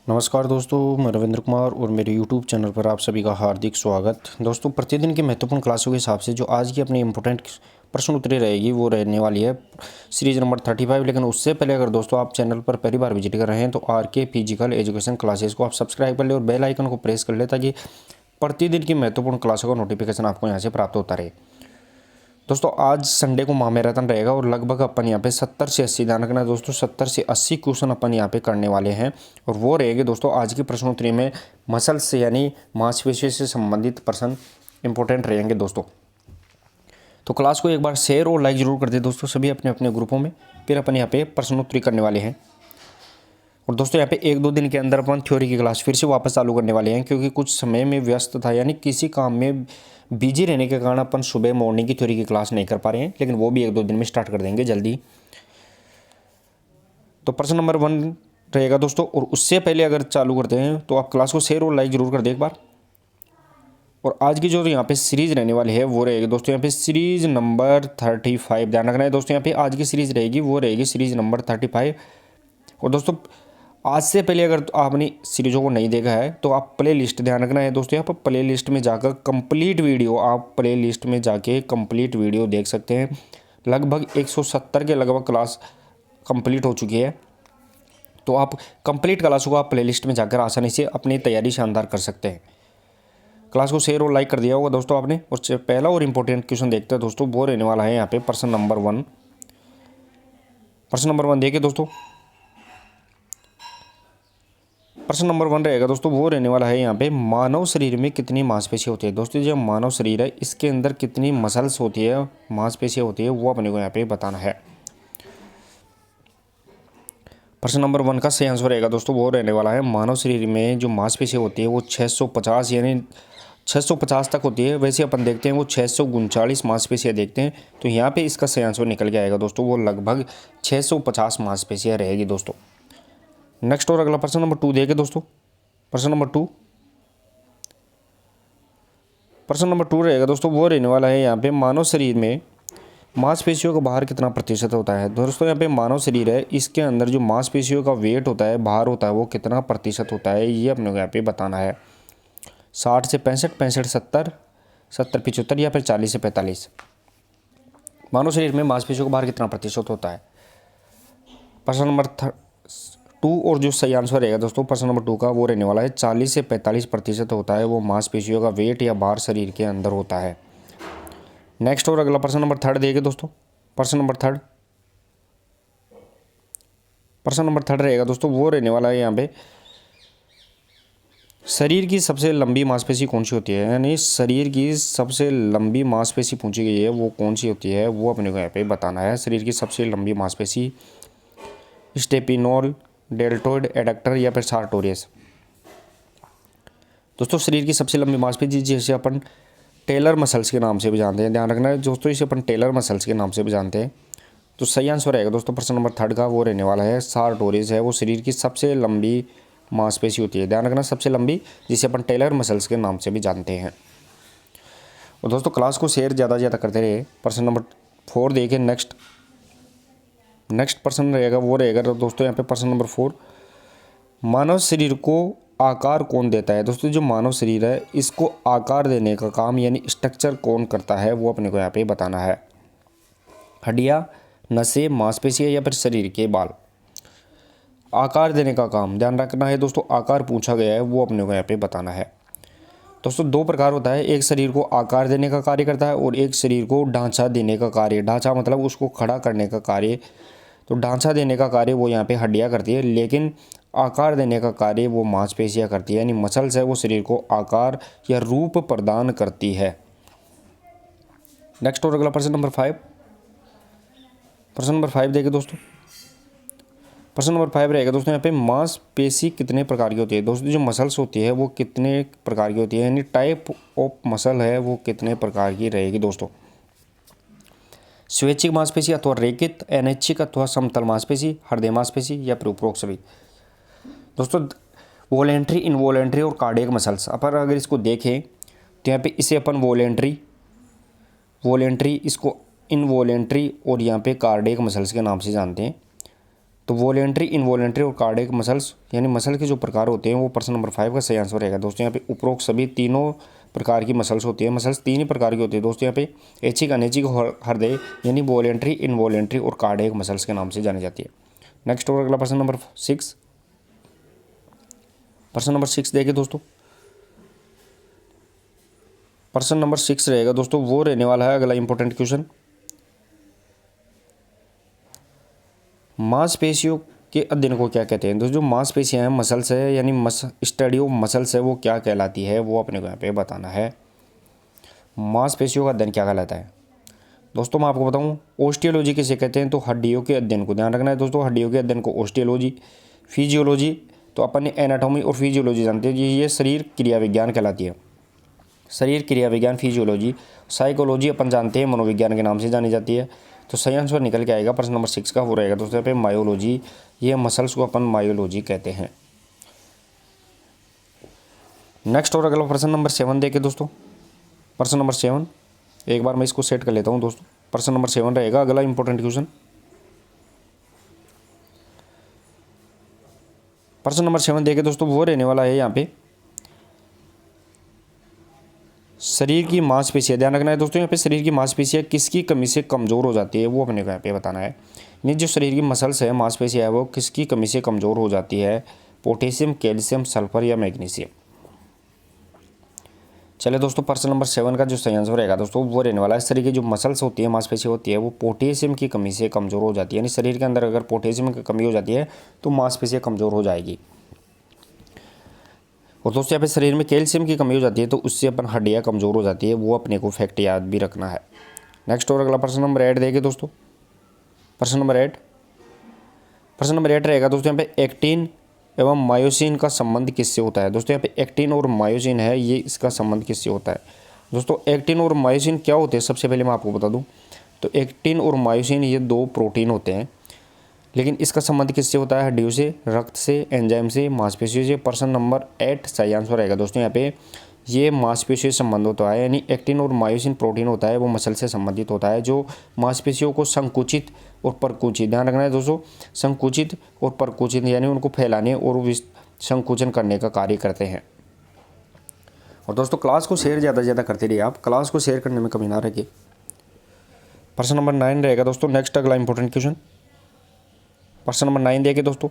नमस्कार दोस्तों, मैं रविंद्र कुमार और मेरे YouTube चैनल पर आप सभी का हार्दिक स्वागत। दोस्तों, प्रतिदिन की महत्वपूर्ण क्लासों के हिसाब से जो आज की अपनी इम्पोर्टेंट प्रश्न उत्तरी रहेगी वो रहने वाली है सीरीज नंबर 35। लेकिन उससे पहले अगर दोस्तों आप चैनल पर पहली बार विजिट कर रहे हैं तो आरके फिजिकल एजुकेशन क्लासेस को आप सब्सक्राइब कर ले और बेल आइकन को प्रेस कर ले ताकि प्रतिदिन की महत्वपूर्ण क्लासों का नोटिफिकेशन आपको यहाँ से प्राप्त होता रहे। दोस्तों, आज संडे को महामैराथन रहेगा और लगभग अपन यहाँ पे 70 से 80, ध्यान रखना दोस्तों, 70 से 80 क्वेश्चन अपन यहाँ पे करने वाले हैं। और वो रहेंगे दोस्तों आज की प्रश्नोत्तरी में मसल्स से यानी मांसपेशियों से संबंधित प्रश्न इंपॉर्टेंट रहेंगे दोस्तों। तो क्लास को एक बार शेयर और लाइक जरूर कर दे दोस्तों सभी अपने अपने ग्रुपों में। फिर अपन यहाँ पे प्रश्नोत्तरी करने वाले हैं। और दोस्तों यहाँ पे 1-2 दिन के अंदर अपन थ्योरी की क्लास फिर से वापस चालू करने वाले हैं, क्योंकि कुछ समय में व्यस्त था, यानी किसी काम में बिजी रहने के कारण अपन सुबह मॉर्निंग की थ्योरी की क्लास नहीं कर पा रहे हैं। लेकिन वो भी 1-2 दिन में स्टार्ट कर देंगे जल्दी। तो प्रश्न नंबर 1 रहेगा दोस्तों, और उससे पहले अगर चालू करते हैं तो आप क्लास को शेयर और लाइक जरूर कर दें एक बार। और आज की जो यहाँ पे सीरीज रहने वाली है वो रहेगी दोस्तों यहाँ पे सीरीज नंबर 35। ध्यान रखना है दोस्तों, यहाँ पे आज की सीरीज रहेगी वो रहेगी सीरीज नंबर 35। और दोस्तों आज से पहले अगर आपने सीरीज़ों को नहीं देखा है तो आप प्ले लिस्ट, ध्यान रखना है दोस्तों, यहाँ पर प्ले लिस्ट में जाकर कंप्लीट वीडियो, आप प्ले लिस्ट में जाके कंप्लीट वीडियो देख सकते हैं। लगभग 170 के लगभग क्लास कंप्लीट हो चुकी है। तो आप कंप्लीट क्लासों को आप प्ले लिस्ट में जाकर आसानी से अपनी तैयारी शानदार कर सकते हैं। क्लास को शेयर और लाइक कर दिया होगा दोस्तों आपने। और पहला और इम्पोर्टेंट क्वेश्चन देखते हैं दोस्तों, वो रहने वाला है यहाँ पे प्रश्न नंबर 1। प्रश्न नंबर 1 देखिए दोस्तों, प्रश्न नंबर 1 रहेगा दोस्तों, वो रहने वाला है यहाँ पे मानव शरीर में कितनी मांसपेशी होती है। दोस्तों जो मानव शरीर है इसके अंदर कितनी मसल्स होती है, मांसपेशियाँ होती है, वो अपने को यहाँ पे बताना है। प्रश्न नंबर 1 का सही आंसर रहेगा दोस्तों, वो रहने वाला है मानव शरीर में जो मांसपेशी होती है वो 650 यानी 650 तक होती है। वैसे अपन देखते हैं वो 639 मांसपेशियाँ देखते हैं। तो यहाँ पे इसका सही आंसर निकल के आएगा दोस्तों, वो लगभग 650 मांसपेशियाँ रहेगी दोस्तों। नेक्स्ट और अगला प्रश्न नंबर 2 देखिए दोस्तों। प्रश्न नंबर 2 रहेगा दोस्तों, वो रहने वाला है यहाँ पे मानव शरीर में मांसपेशियों का भार कितना प्रतिशत होता है। दोस्तों यहाँ पे मानव शरीर है, इसके अंदर जो मांसपेशियों का वेट होता है, भार होता है, वो कितना प्रतिशत होता है, ये अपने को यहाँ पे बताना है। 60 से 65, 65 70, 70 75 या फिर 40 से 45। मानव शरीर में मांसपेशियों का भार कितना प्रतिशत होता है। प्रश्न नंबर 2 और जो सही आंसर रहेगा दोस्तों प्रश्न नंबर 2 का, वो रहने वाला है 40 से 45% होता है वो मांसपेशियों का वेट या भार शरीर के अंदर होता है। नेक्स्ट और अगला प्रश्न नंबर 3 देखिए दोस्तों। प्रश्न नंबर 3 रहेगा दोस्तों, वो रहने वाला है यहाँ पे शरीर की सबसे लंबी मांसपेशी कौन सी होती है, यानी शरीर की सबसे लंबी मांसपेशी पूछी गई है वो कौन सी होती है, वो अपने को यहाँ पे बताना है। शरीर की सबसे लंबी मांसपेशी स्टेपिनोल, डेल्टोइड, एडक्टर या फिर सार्टोरियस। दोस्तों शरीर की सबसे लंबी मांसपेशी जिसे अपन टेलर मसल्स के नाम से भी जानते हैं, ध्यान रखना है दोस्तों, इसे अपन टेलर मसल्स के नाम से भी जानते हैं। तो सही आंसर रहेगा दोस्तों प्रश्न नंबर 3 का, वो रहने वाला है सार्टोरियस है, वो शरीर की सबसे लंबी मांसपेशी होती है। ध्यान रखना सबसे लंबी, जिसे अपन टेलर मसल्स के नाम से भी जानते हैं। और दोस्तों क्लास को शेयर ज़्यादा से ज़्यादा करते रहे। प्रश्न नंबर 4 देखिए। नेक्स्ट प्रश्न रहेगा वो रहेगा दोस्तों यहाँ पे प्रश्न नंबर 4, मानव शरीर को आकार कौन देता है। दोस्तों जो मानव शरीर है इसको आकार देने का काम यानी स्ट्रक्चर कौन करता है, वो अपने को यहाँ पे बताना है। हड्डियाँ, नसें, मांसपेशियाँ या फिर शरीर के बाल। आकार देने का काम, ध्यान रखना है दोस्तों, आकार पूछा गया है वो अपने को यहाँ पे बताना है। दोस्तों 2 प्रकार होता है, एक शरीर को आकार देने का कार्य करता है और एक शरीर को ढांचा देने का कार्य। ढांचा मतलब उसको खड़ा करने का कार्य। तो ढांचा देने का कार्य वो यहाँ पे हड्डियाँ करती है, लेकिन आकार देने का कार्य वो मांसपेशियाँ करती है, यानी मसल्स है वो शरीर को आकार या रूप प्रदान करती है। नेक्स्ट और अगला प्रश्न नंबर 5। प्रश्न नंबर 5 देखिए दोस्तों। प्रश्न नंबर 5 रहेगा दोस्तों यहाँ पे मांसपेशी कितने प्रकार की होती है। दोस्तों जो मसल्स होती है वो कितने प्रकार की होती है, यानी टाइप ऑफ मसल है वो कितने प्रकार की रहेगी दोस्तों। स्वैच्छिक मांसपेशी अथवा रेखित, अनैच्छिक अथवा समतल मांसपेशी, हृदय मांसपेशी या फिर उपरोक्त सभी। दोस्तों वॉलेंट्री, इनवॉलेंट्री और कार्डियक मसल्स, अपन अगर इसको देखें तो यहाँ पे इसे अपन वॉलेंट्री, इसको इनवॉलेंट्री और यहाँ पे कार्डियक मसल्स के नाम से जानते हैं। तो वॉलेंट्री, इनवॉलेंट्री और कार्डियक मसल्स यानी मसल के जो प्रकार होते हैं वो प्रश्न नंबर 5 का सही आंसर रहेगा दोस्तों। यहाँ पे उपरोक्त सभी तीनों प्रकार की मसल्स होती है। मसल्स तीन ही प्रकार की होती है दोस्तों। यहाँ पे ऐच्छिक, अनैच्छिक, हृदय यानी वॉलेंट्री, इनवॉलेंट्री और कार्डियक मसल्स के नाम से जानी जाती है। नेक्स्ट और अगला प्रश्न नंबर 6। प्रश्न नंबर 6 देखिए दोस्तों। प्रश्न नंबर 6 रहेगा दोस्तों, वो रहने वाला है अगला इंपॉर्टेंट क्वेश्चन। मांसपेशियों के अध्ययन को क्या कहते हैं दोस्तों। जो मांसपेशियां हैं, मसल्स है यानी स्टडी ऑफ मसल्स है, वो क्या कहलाती है वो अपने को यहाँ पे बताना है। मांसपेशियों का अध्ययन क्या कहलाता है दोस्तों। मैं आपको बताऊं, ऑस्टियोलॉजी किसे कहते हैं तो हड्डियों के अध्ययन को ध्यान रखना है दोस्तों। हड्डियों के अध्ययन को ऑस्टियोलॉजी। फिजियोलॉजी तो अपन ने एनाटॉमी और फिजियोलॉजी जानते हैं, ये शरीर क्रिया विज्ञान कहलाती है। शरीर क्रिया विज्ञान फिजियोलॉजी। साइकोलॉजी अपन जानते हैं मनोविज्ञान के नाम से जानी जाती है। तो सही आंसर निकल के आएगा प्रश्न नंबर 6 का, वो रहेगा दोस्तों यहाँ पे मायोलॉजी। ये मसल्स को अपन मायोलॉजी कहते हैं। नेक्स्ट और अगला प्रश्न नंबर 7 देखे दोस्तों। प्रश्न नंबर 7, एक बार मैं इसको सेट कर लेता हूँ दोस्तों। प्रश्न नंबर 7 रहेगा अगला इंपॉर्टेंट क्वेश्चन। प्रश्न नंबर 7 देखे दोस्तों, वो रहने वाला है यहाँ पे शरीर की मांसपेशियाँ। ध्यान रखना है दोस्तों, यहाँ पे शरीर की मांसपेशियाँ किसकी कमी से कमज़ोर हो जाती है वो अपने को यहाँ पे बताना है। यानी जो शरीर की मसल्स है, मांसपेशियाँ है, वो किसकी कमी से कमज़ोर हो जाती है। पोटेशियम, कैल्शियम, सल्फर या मैग्नीशियम। चलिए दोस्तों, प्रश्न नंबर 7 का जो सही आंसर रहेगा दोस्तों, वो रहने वाला है शरीर की जो मसल्स होती है, मांसपेशियाँ होती है, वो पोटेशियम की कमी से कमज़ोर हो जाती है। यानी शरीर के अंदर अगर पोटेशियम की कमी हो जाती है तो मांसपेशियाँ कमज़ोर हो जाएगी। और दोस्तों यहाँ पे शरीर में कैल्शियम की कमी हो जाती है तो उससे अपन हड्डियाँ कमज़ोर हो जाती है, वो अपने को फैक्ट याद भी रखना है। नेक्स्ट और अगला प्रश्न नंबर 8 देखिए दोस्तों। प्रश्न नंबर 8 रहेगा दोस्तों, यहाँ पे एक्टिन एवं मायोसिन का संबंध किससे होता है दोस्तों। यहाँ पे एक्टिन और मायोसिन है, ये इसका संबंध किससे होता है दोस्तों। एक्टिन और मायोसिन क्या होते हैं सबसे पहले मैं आपको बता दूँ। तो एक्टिन और मायोसिन ये दो प्रोटीन होते हैं, लेकिन इसका संबंध किससे होता है। हड्डियों से, रक्त से, एंजाइम से, मांसपेशियों से। प्रश्न नंबर 8 सही आंसर रहेगा दोस्तों। यहाँ पे ये मांसपेशियों से संबंध होता है, यानी एक्टिन और मायोसिन प्रोटीन होता है वो मसल से संबंधित होता है, जो मांसपेशियों को संकुचित और परकुचित, ध्यान रखना है दोस्तों, संकुचित और परकुचित यानी उनको फैलाने और संकुचन करने का कार्य करते हैं। और दोस्तों क्लास को शेयर ज़्यादा से ज़्यादा करते रहिए आप, क्लास को शेयर करने में कमी ना रखिए। प्रश्न नंबर 9 रहेगा दोस्तों। नेक्स्ट अगला इंपॉर्टेंट क्वेश्चन। प्रश्न नंबर 9 देखिए दोस्तों।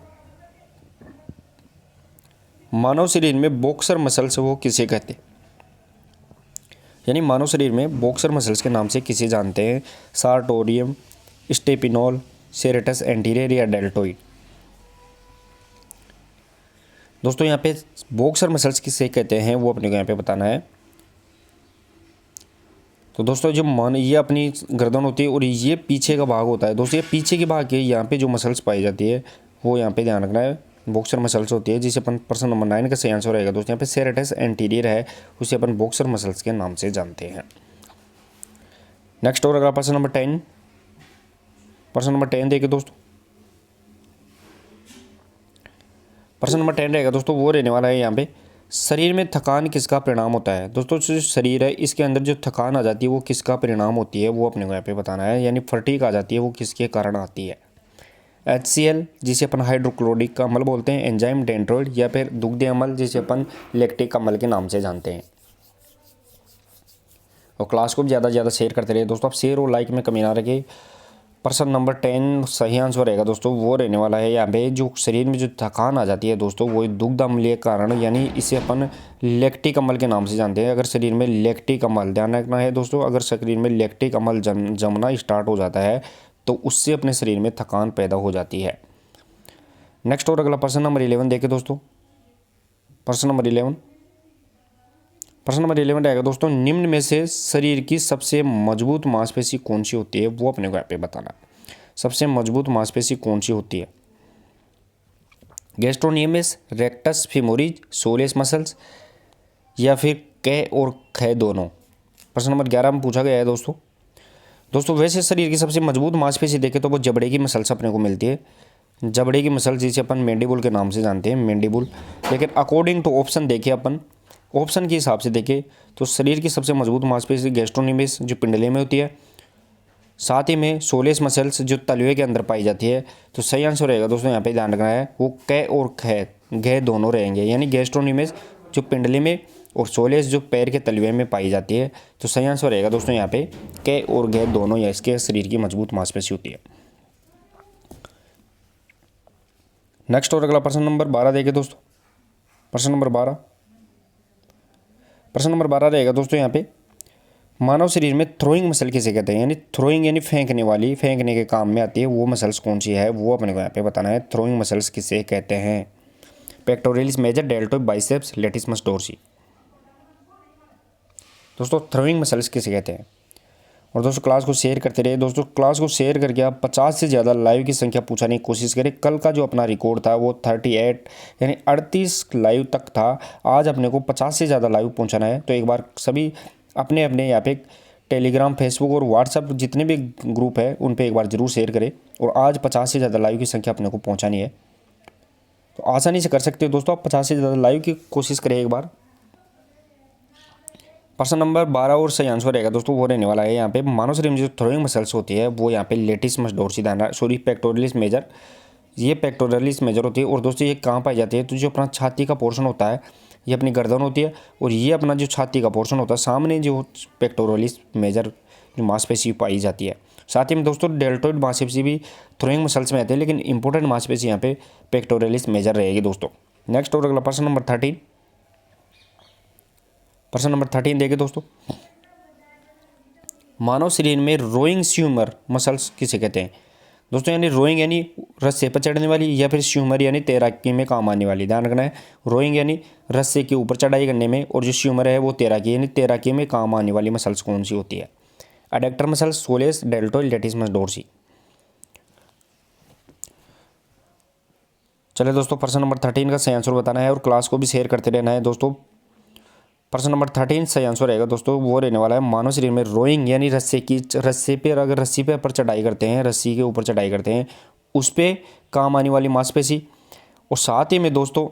मानव शरीर में बॉक्सर मसल्स वो किसे कहते हैं। यानी मानव शरीर में बॉक्सर मसल्स के नाम से किसे जानते हैं। सार्टोरियम, स्टेपिनोल, सेरेटस एंटीरियर या डेल्टोइड। दोस्तों यहाँ पे बॉक्सर मसल्स किसे कहते हैं वो अपने को यहाँ पे बताना है। तो दोस्तों जो ये अपनी गर्दन होती है और ये पीछे का भाग होता है दोस्तों, ये पीछे के भाग के यहाँ पे जो मसल्स पाई जाती है वो यहाँ पे ध्यान रखना है, बॉक्सर मसल्स होती है, जिसे अपन प्रश्न नंबर 9 का सही आंसर रहेगा दोस्तों। यहाँ पे सेरेटस एंटीरियर है, उसे अपन बॉक्सर मसल्स के नाम से जानते हैं। नेक्स्ट और अगला प्रश्न नंबर 10। प्रश्न नंबर 10 देखिए दोस्तों। प्रश्न नंबर 10 रहेगा दोस्तों, वो रहने वाला है यहाँ पे शरीर में थकान किसका परिणाम होता है दोस्तों। जो शरीर है इसके अंदर जो थकान आ जाती है वो किसका परिणाम होती है वो अपने को यहाँ पे बताना है। यानी फटीग आ जाती है वो किसके कारण आती है। HCl जिसे अपन हाइड्रोक्लोरिक अम्ल बोलते हैं, एंजाइम, डेंड्रोइड या फिर दुग्ध अम्ल जिसे अपन लैक्टिक अम्ल के नाम से जानते हैं। और क्लास को भी ज़्यादा से ज़्यादा शेयर करते रहिए दोस्तों, आप शेयर और लाइक में कमी ना रखिए। प्रश्न नंबर 10 सही आंसर रहेगा दोस्तों, वो रहने वाला है यहाँ पे जो शरीर में जो थकान आ जाती है दोस्तों वो दुग्ध अम्लीय कारण, यानी इसे अपन लैक्टिक अम्ल के नाम से जानते हैं। अगर शरीर में लैक्टिक अम्ल, ध्यान रखना है दोस्तों, अगर शरीर में लैक्टिक अम्ल जमना स्टार्ट हो जाता है तो उससे अपने शरीर में थकान पैदा हो जाती है। नेक्स्ट और अगला प्रश्न नंबर 11 देखें दोस्तों। प्रश्न नंबर 11 रहेगा दोस्तों, निम्न में से शरीर की सबसे मजबूत मांसपेशी कौन सी होती है वो अपने को यहाँ पे बताना। सबसे मजबूत मांसपेशी कौन सी होती है। गैस्ट्रोनियमिस, रेक्टस फेमोरिस, सोलियस मसल्स या फिर कै और खे दोनों। प्रश्न नंबर 11 में पूछा गया है दोस्तों वैसे शरीर की सबसे मजबूत मांसपेशी देखें तो वो जबड़े की मसल्स अपने को मिलती है। जबड़े की मसल जिसे अपन मैंडिबुल के नाम से जानते हैं, मैंडिबुल। लेकिन अकॉर्डिंग टू ऑप्शन देखें, अपन ऑप्शन के हिसाब से देखें तो शरीर की सबसे मजबूत मांसपेशी गैस्ट्रोनिमिस जो पिंडली में होती है, साथ ही में सोलेस मसल्स जो तलवे के अंदर पाई जाती है। तो सही आंसर रहेगा दोस्तों यहाँ पे ध्यान रखना है, वो कै और ख घे दोनों रहेंगे, यानी गैस्ट्रोनिमस जो पिंडली में और सोलेस जो पैर के तलवे में पाई जाती है। तो सही आंसर रहेगा दोस्तों यहाँ पे कै और घे दोनों, या इसके शरीर की मजबूत मांसपेशी होती है। नेक्स्ट और अगला प्रश्न नंबर 12 देखिए दोस्तों। प्रश्न नंबर 12 रहेगा दोस्तों यहाँ पे, मानव शरीर में थ्रोइंग मसल किसे कहते हैं, यानी थ्रोइंग यानी फेंकने वाली, फेंकने के काम में आती है, वो मसल्स कौन सी है, वो अपने को यहाँ पे बताना है। थ्रोइंग मसल्स किसे कहते हैं? Pectoralis major, deltoid biceps, latissimus dorsi. दोस्तों थ्रोइंग मसल्स किसे कहते हैं? और दोस्तों क्लास को शेयर करते रहे दोस्तों, क्लास को शेयर करके आप 50 से ज़्यादा लाइव की संख्या पूछाने की कोशिश करें। कल का जो अपना रिकॉर्ड था वो 38 यानी 38 लाइव तक था। आज अपने को 50 से ज़्यादा लाइव पहुंचाना है। तो एक बार सभी अपने अपने यहाँ पे टेलीग्राम, फेसबुक और व्हाट्सअप जितने भी ग्रुप है उन पे एक बार ज़रूर शेयर करें। और आज 50 से ज़्यादा लाइव की संख्या अपने को पहुँचानी है। तो आसानी से कर सकते हो दोस्तों, आप 50 से ज़्यादा लाइव की कोशिश करें एक बार। प्रश्न नंबर 12 और सही आंसर रहेगा दोस्तों वो रहने वाला है यहाँ पे, मानव शरीर में जो थ्रोइंग मसल्स होती है वो यहाँ पे latissimus dorsi, sorry pectoralis major, ये पेक्टोरियलिस मेजर होती है। और दोस्तों ये कहाँ पाई जाती है? तो जो अपना छाती का पोर्शन होता है ये अपनी गर्दन होती है, और ये अपना जो छाती का पोर्शन होता है सामने जो पेक्टोरियलिस मेजर जो मांसपेशी पाई जाती है। साथ ही में दोस्तों डेल्टोइड मांसपेशी भी थ्रोइंग मसल्स में आती है, लेकिन इंपॉर्टेंट मांसपेशी यहाँ पे पेक्टोरियलिस मेजर रहेगी दोस्तों। नेक्स्ट और अगला प्रश्न नंबर 13। प्रश्न नंबर 13 देखिए दोस्तों, मानव शरीर में रोइंग स्यूमर मसल्स किसे कहते हैं? दोस्तों यानी रोइंग यानी रस्से पर चढ़ने वाली, या फिर स्यूमर यानी तैराकी में काम आने वाली। ध्यान रखना है, रोइंग यानी रस्से के ऊपर चढ़ाई करने में, और जो स्यूमर है वो तैराकी यानी तैराकी में काम आने वाली मसल्स कौन सी होती है? Adductor muscles, solace, deltoid, latissimus dorsi. चलिए दोस्तों प्रश्न नंबर 13 का सही आंसर बताना है और क्लास को भी शेयर करते रहना है दोस्तों। प्रश्न नंबर 13 सही आंसर रहेगा दोस्तों वो रहने वाला है, मानव शरीर में रोइंग यानी रस्से पे, अगर रस्सी पे ऊपर चढ़ाई करते हैं, रस्सी के ऊपर चढ़ाई करते हैं, उस पे काम आने वाली मांसपेशी। और साथ ही में दोस्तों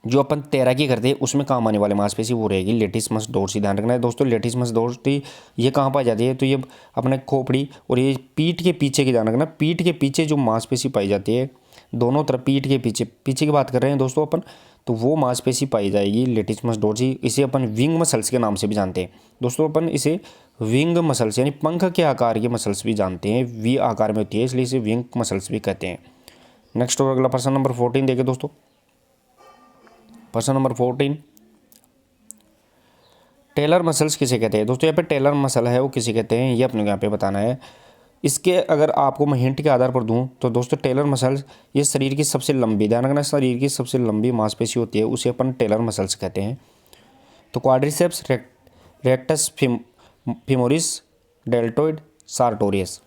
जो अपन तैराकी करते हैं उसमें काम आने वाली मांसपेशी वो रहेगी लेटिसमस डोर्सी। ध्यान रखना है दोस्तों, लेटिसमस डोर्सी ये कहाँ पाई जाती है? तो ये अपने खोपड़ी और ये पीठ के पीछे की, ध्यान रखना, पीठ के पीछे जो मांसपेशी पाई जाती है दोनों तरफ, पीठ के पीछे, पीछे की बात कर रहे हैं दोस्तों अपन, तो वो मांसपेशी पाई जाएगी लेटिसमस डोर्सी। इसे अपन विंग मसल्स के नाम से भी जानते हैं दोस्तों, अपन इसे विंग मसल्स यानी पंख के आकार के मसल्स भी जानते हैं, वी आकार में होती है इसलिए इसे विंग मसल्स भी कहते हैं। नेक्स्ट और अगला प्रश्न नंबर 14 देखें दोस्तों। प्रश्न नंबर 14, टेलर मसल्स किसे कहते हैं? दोस्तों यहाँ पे टेलर मसल है वो किसे कहते हैं ये अपने को यहाँ पे बताना है। इसके अगर आपको मैं हिंट के आधार पर दूं तो दोस्तों टेलर मसल्स ये शरीर की सबसे लंबी, ध्यान रखना, शरीर की सबसे लंबी मांसपेशी होती है, उसे अपन टेलर मसल्स कहते हैं। तो quadriceps, rectus femoris, deltoid, sartorius.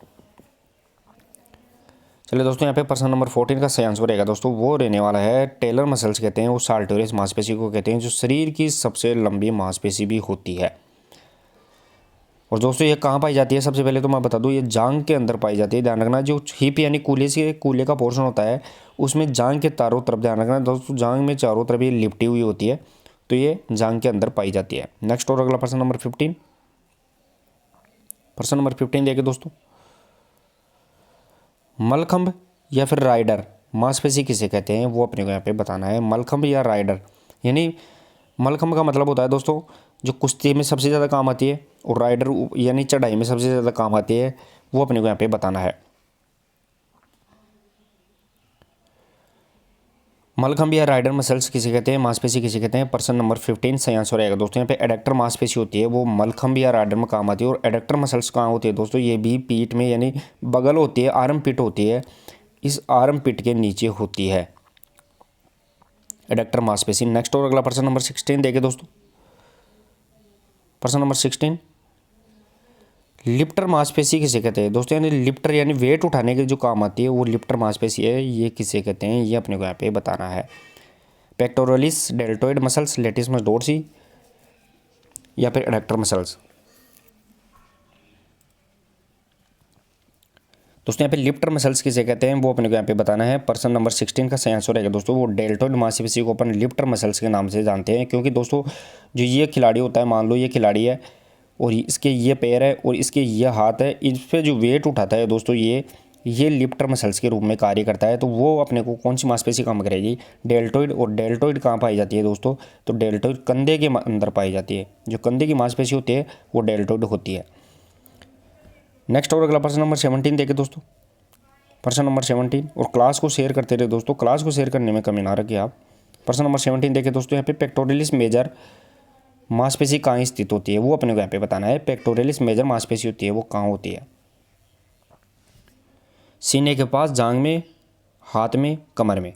चलिए दोस्तों यहाँ पे प्रश्न नंबर 14 का सही आंसर रहेगा दोस्तों वो रहने वाला है, टेलर मसल्स कहते हैं वो सार्टोरियस मांसपेशी को कहते हैं, जो शरीर की सबसे लंबी मांसपेशी भी होती है। और दोस्तों ये कहाँ पाई जाती है? सबसे पहले तो मैं बता दूँ ये जांग के अंदर पाई जाती है। ध्यान रखना, जो हिप यानी कूल्हे का पोर्शन होता है उसमें जांग के चारों तरफ, ध्यान रखना दोस्तों, जांग में चारों तरफ ये लिपटी हुई होती है, तो ये जांग के अंदर पाई जाती है। नेक्स्ट और अगला प्रश्न नंबर 15। प्रश्न नंबर 15 देखिए दोस्तों, मलखंभ या फिर राइडर मांसपेशी किसे कहते हैं वो अपने को यहाँ पे बताना है। मलखंभ या राइडर, यानी मलखंभ का मतलब होता है दोस्तों जो कुश्ती में सबसे ज़्यादा काम आती है, और राइडर यानी चढ़ाई में सबसे ज़्यादा काम आती है, वो अपने को यहाँ पे बताना है। मलखंभ या राइडर मसल्स किसे कहते हैं, मांसपेशी किसे कहते हैं? प्रश्न नंबर 15 सही आंसर रहेगा दोस्तों। यहाँ पे एडेक्टर मांसपेशी होती है वो मलखंभ या राइडर में काम आती है। और एडेक्टर मसल्स कहाँ होती है दोस्तों? ये भी पीठ में यानी बगल होती है, आर्म पिट होती है, इस आर्म पिट के नीचे होती है एडेक्टर मांसपेशी। नेक्स्ट और अगला प्रश्न नंबर 16 देखिए दोस्तों। प्रश्न नंबर 16, लिफ्टर मांसपेशी किसे कहते हैं दोस्तों? यानी लिफ्टर यानी वेट उठाने के जो काम आती है वो लिफ्टर मांसपेशी है, ये किसे कहते हैं ये अपने को यहाँ पे बताना है। Pectoralis, deltoid muscles, latissimus dorsi, या फिर एडेक्टर मसल्स। दोस्तों यहाँ पे लिफ्टर मसल्स किसे कहते हैं वो अपने को यहाँ पे बताना है। प्रश्न नंबर 16 का सही आंसर रहेगा दोस्तों वो डेल्टोइड मांसपेशी को अपन लिफ्टर मसल्स के नाम से जानते हैं, क्योंकि दोस्तों जो ये खिलाड़ी होता है, मान लो ये खिलाड़ी है और इसके ये पैर है और इसके ये हाथ है। इस पर जो वेट उठाता है दोस्तों ये लिफ्टर मसल्स के रूप में कार्य करता है। तो वो अपने को कौन सी मांसपेशी काम करेगी? डेल्टोइड। और डेल्टोइड कहाँ पाई जाती है दोस्तों? तो डेल्टोइड कंधे के अंदर पाई जाती है। जो कंधे की मांसपेशी होती है वो डेल्टोइड होती है। नेक्स्ट और अगला प्रश्न नंबर 17 देखें दोस्तों। प्रश्न नंबर 17, और क्लास को शेयर करते रहे दोस्तों, क्लास को शेयर करने में कमी ना रखिए आप। प्रश्न नंबर 17 देखें दोस्तों। यहाँ पे पेक्टोरलिस मेजर मांसपेशी कहाँ स्थित होती है वो अपने को यहाँ पे बताना है। पेक्टोरलिस मेजर मांसपेशी होती है वो कहाँ होती है? सीने के पास, जांघ में, हाथ में, कमर में।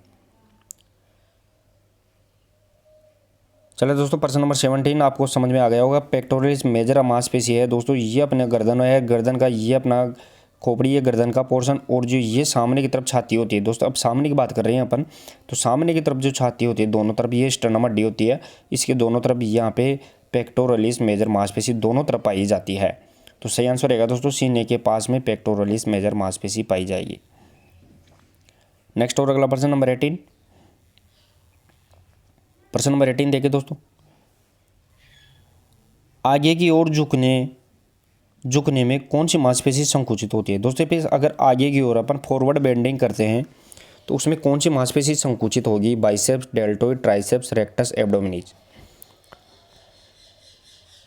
चलो दोस्तों, प्रश्न नंबर 17 आपको समझ में आ गया होगा। पेक्टोरलिस मेजर मांसपेशी है दोस्तों, ये अपने गर्दन है, गर्दन का ये अपना खोपड़ी है, गर्दन का पोर्शन। और जो ये सामने की तरफ छाती होती है दोस्तों, अब सामने की बात कर रहे हैं अपन, तो सामने की तरफ जो छाती होती है दोनों तरफ ये स्टर्नम हड्डी होती है, इसके दोनों तरफ यहाँ पे पेक्टोरलिस मेजर मांसपेशी दोनों तरफ पाई जाती है। तो सही आंसर रहेगा दोस्तों, सीने के पास में पेक्टोरलिस मेजर मांसपेशी पाई जाएगी। नेक्स्ट और अगला प्रश्न नंबर 18। प्रश्न नंबर 18 देखिए दोस्तों। आगे की ओर झुकने में कौन सी मांसपेशी संकुचित होती है? दोस्तों पे अगर आगे की ओर अपन फॉरवर्ड बेंडिंग करते हैं तो उसमें कौन सी मांसपेशी संकुचित होगी? Biceps, deltoid, triceps, rectus, abdominis.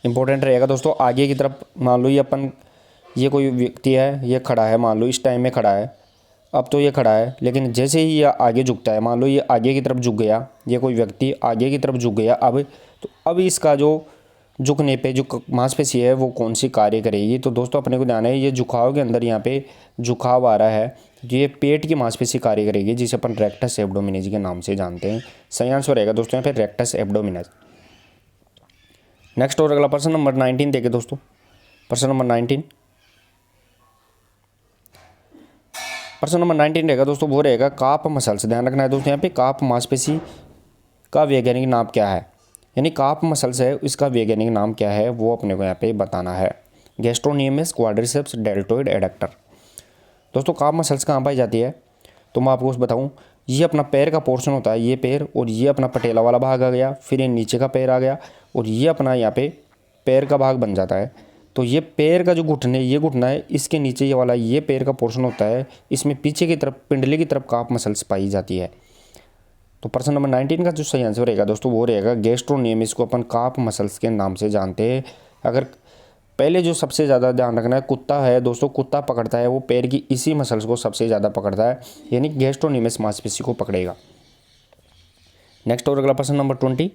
Important रहेगा दोस्तों। आगे की तरफ मान लो ये कोई व्यक्ति है, ये खड़ा है, मान लो इस टाइम में खड़ा है, अब तो ये खड़ा है, लेकिन जैसे ही ये आगे झुकता है, मान लो ये आगे की तरफ झुक गया, ये कोई व्यक्ति आगे की तरफ झुक गया, अब इसका जो झुकने पे जो मांसपेशी है वो कौन सी कार्य करेगी? तो दोस्तों अपने को ध्यान है, ये झुकाव के अंदर यहाँ पे झुकाव आ रहा है, ये पेट की मांसपेशी कार्य करेगी, जिसे अपन रेक्टस एब्डोमिनस के नाम से जानते हैं। सही आंसर रहेगा दोस्तों यहाँ पे रेक्टस एब्डोमिनस। नेक्स्ट और अगला प्रश्न नंबर 19 देखे दोस्तों। प्रश्न नंबर 19 रहेगा दोस्तों, वो रहेगा काफ मसल्स। ध्यान रखना है दोस्तों, यहाँ पे काफ मांसपेशी का वैज्ञानिक नाम क्या है? यानी काफ मसल्स है, इसका वैज्ञानिक नाम क्या है वो अपने को यहाँ पे बताना है। गैस्ट्रोनियमस, क्वाड्रिसेप्स, डेल्टोइड, एडक्टर। दोस्तों काफ मसल्स कहाँ पाई जाती है? तो मैं आपको बताऊँ, ये अपना पैर का पोर्शन होता है, ये पैर, और ये अपना पटेला वाला भाग आ गया, फिर ये नीचे का पैर आ गया, और ये अपना यहाँ पे पैर का भाग बन जाता है। तो ये पैर का जो घुटने, ये घुटना है, इसके नीचे ये वाला ये पैर का पोर्शन होता है, इसमें पीछे की तरफ पिंडली की तरफ काफ मसल्स पाई जाती है। तो प्रश्न नंबर 19 का जो सही आंसर रहेगा दोस्तों वो रहेगा गैस्ट्रोनियम। इसको अपन काफ मसल्स के नाम से जानते हैं। अगर पहले जो सबसे ज़्यादा ध्यान रखना है, कुत्ता है दोस्तों, कुत्ता पकड़ता है वो पैर की इसी मसल्स को सबसे ज़्यादा पकड़ता है, यानी गैस्ट्रोनियमस मांसपेशी को पकड़ेगा। नेक्स्ट और अगला प्रश्न नंबर 20।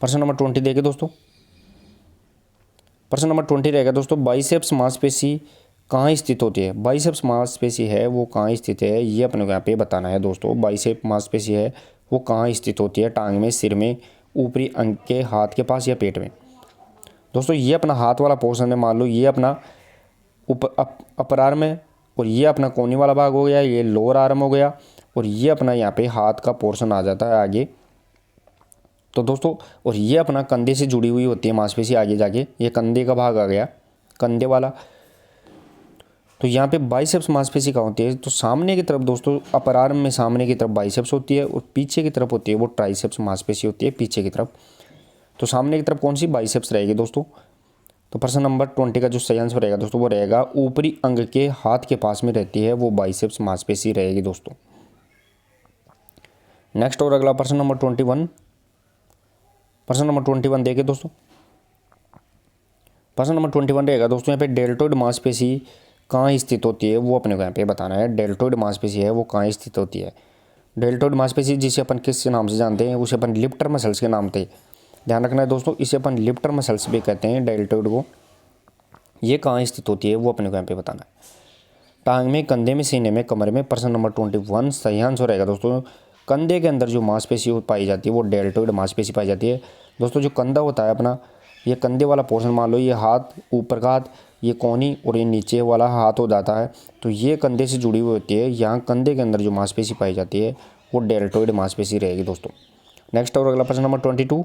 प्रश्न नंबर 20 देखिए दोस्तों। प्रश्न नंबर 20 रहेगा दोस्तों, बाइसेप्स मांसपेशी कहाँ स्थित होती है? बाइसेप्स मांसपेशी है वो कहाँ स्थित है ये अपने को यहाँ पे बताना है दोस्तों। बाइसेप मांसपेशी है वो कहाँ स्थित होती है? टांग में, सिर में, ऊपरी अंग के, हाथ के पास या पेट में? दोस्तों ये अपना हाथ वाला पोर्शन है, मान लो ये अपना अपर आर्म है, और ये अपना कोहनी वाला भाग हो गया, ये लोअर आर्म हो गया, और ये अपना यहाँ पे हाथ का पोर्शन आ जाता है आगे। तो दोस्तों और ये अपना कंधे से जुड़ी हुई होती है मांसपेशी आगे जाके, ये कंधे का भाग आ गया, कंधे वाला। तो यहाँ पे बाइसेप्स मांसपेशी कहाँ होती है? तो सामने की तरफ दोस्तों, अपर आर्म में सामने की तरफ बाइसेप्स होती है, और पीछे की तरफ होती है वो ट्राइसेप्स मांसपेशी होती है पीछे की तरफ। तो सामने की तरफ कौन सी? बाइसेप्स रहेगी दोस्तों। तो प्रश्न नंबर 20 का जो सही आंसर रहेगा दोस्तों वो रहेगा ऊपरी अंग के हाथ के पास में रहती है वो बाइसेप्स मांसपेशी रहेगी दोस्तों। नेक्स्ट और अगला प्रश्न नंबर 21। प्रश्न नंबर 21 देखिए दोस्तों। प्रश्न नंबर 21 रहेगा दोस्तों, यहाँ पे डेल्टोइड मांसपेशी कहाँ स्थित होती है वो अपने को यहाँ पे बताना है। डेल्टोइड मांसपेशी है वो कहाँ स्थित होती है? डेल्टोइड मांसपेशी जिसे अपन किस नाम से जानते हैं? उसे अपन लिफ्टर मसल्स के नाम से ध्यान रखना है दोस्तों, इसे अपन लिफ्टर मसल्स भी कहते हैं डेल्टोइड को। ये कहाँ स्थित होती है वो अपने को यहाँ पे बताना है। टांग में, कंधे में, सीने में, कमर में। प्रश्न नंबर 21 सही आंसर रहेगा दोस्तों। कंधे के अंदर जो मांसपेशी पाई जाती है वो डेल्टोइड मांसपेशी पाई जाती है दोस्तों। जो कंधा होता है अपना, ये कंधे वाला पोर्शन, मान लो ये हाथ, ऊपर का हाथ, ये कोहनी, और ये नीचे वाला हाथ हो जाता है, तो ये कंधे से जुड़ी हुई होती है। यहाँ कंधे के अंदर जो मांसपेशी पाई जाती है वो डेल्टोइड मांसपेशी रहेगी दोस्तों। नेक्स्ट और अगला प्रश्न नंबर 22।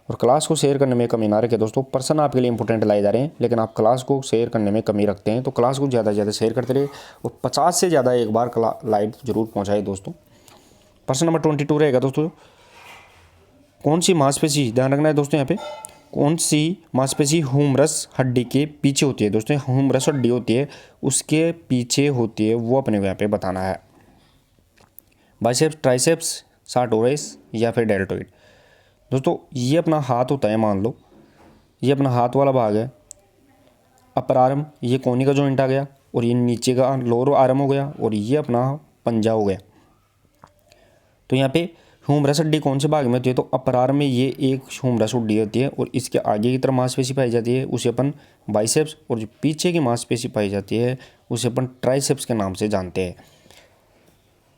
और क्लास को शेयर करने में कमी ना रखें दोस्तों। प्रश्न आपके लिए इंपॉर्टेंट लाए जा रहे हैं, लेकिन आप क्लास को शेयर करने में कमी रखते हैं, तो क्लास को ज़्यादा से ज़्यादा शेयर करते रहे, और 50 से ज़्यादा एक बार लाइव जरूर पहुँचाए दोस्तों। प्रश्न नंबर 22 रहेगा दोस्तों, कौन सी मांसपेशी, ध्यान रखना है दोस्तों यहाँ पे, कौन सी मांसपेशी ह्यूमरस हड्डी के पीछे होती है। दोस्तों ह्यूमरस हड्डी होती है उसके पीछे होती है, वो अपने को यहाँ पे बताना है। बाइसेप्स, ट्राइसेप्स, सार्टोरस या फिर डेल्टोइड। दोस्तों ये अपना हाथ होता है, मान लो ये अपना हाथ वाला भाग है। अपर आर्म ये कोनी का जॉइंट आ गया, और ये नीचे का लोअर आर्म हो गया, और ये अपना पंजा हो गया। तो यहाँ पे ह्यूमरस हड्डी कौन से भाग में होती है, तो अपर आर्म में ये एक ह्यूमरस हड्डी होती है, और इसके आगे की तरफ मांसपेशी पाई जाती है, उसे अपन बाइसेप्स, और जो पीछे की मांसपेशी पाई जाती है उसे अपन ट्राइसेप्स के नाम से जानते हैं।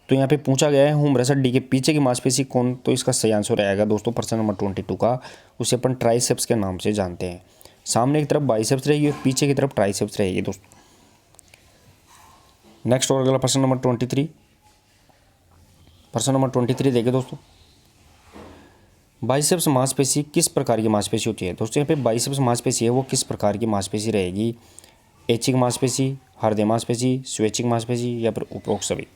तो यहाँ पे पूछा गया है ह्यूमरस हड्डी के पीछे की मांसपेशी कौन, तो इसका सही आंसर रहेगा दोस्तों प्रश्न नंबर 22 का, उसे अपन ट्राइसेप्स के नाम से जानते हैं। सामने की तरफ बाइसेप्स रहेगी और पीछे की तरफ ट्राइसेप्स रहेगी दोस्तों। नेक्स्ट और अगला प्रश्न नंबर 23। प्रश्न नंबर 23 देखिए दोस्तों, बाइसेप्स मांसपेशी किस प्रकार की मांसपेशी होती है। दोस्तों यहाँ पे बाइसेप्स मांसपेशी है वो किस प्रकार की मांसपेशी रहेगी, ऐच्छिक मांसपेशी, हृदय मांसपेशी, स्वैच्छिक मांसपेशी या फिर उपरोक्त सभी।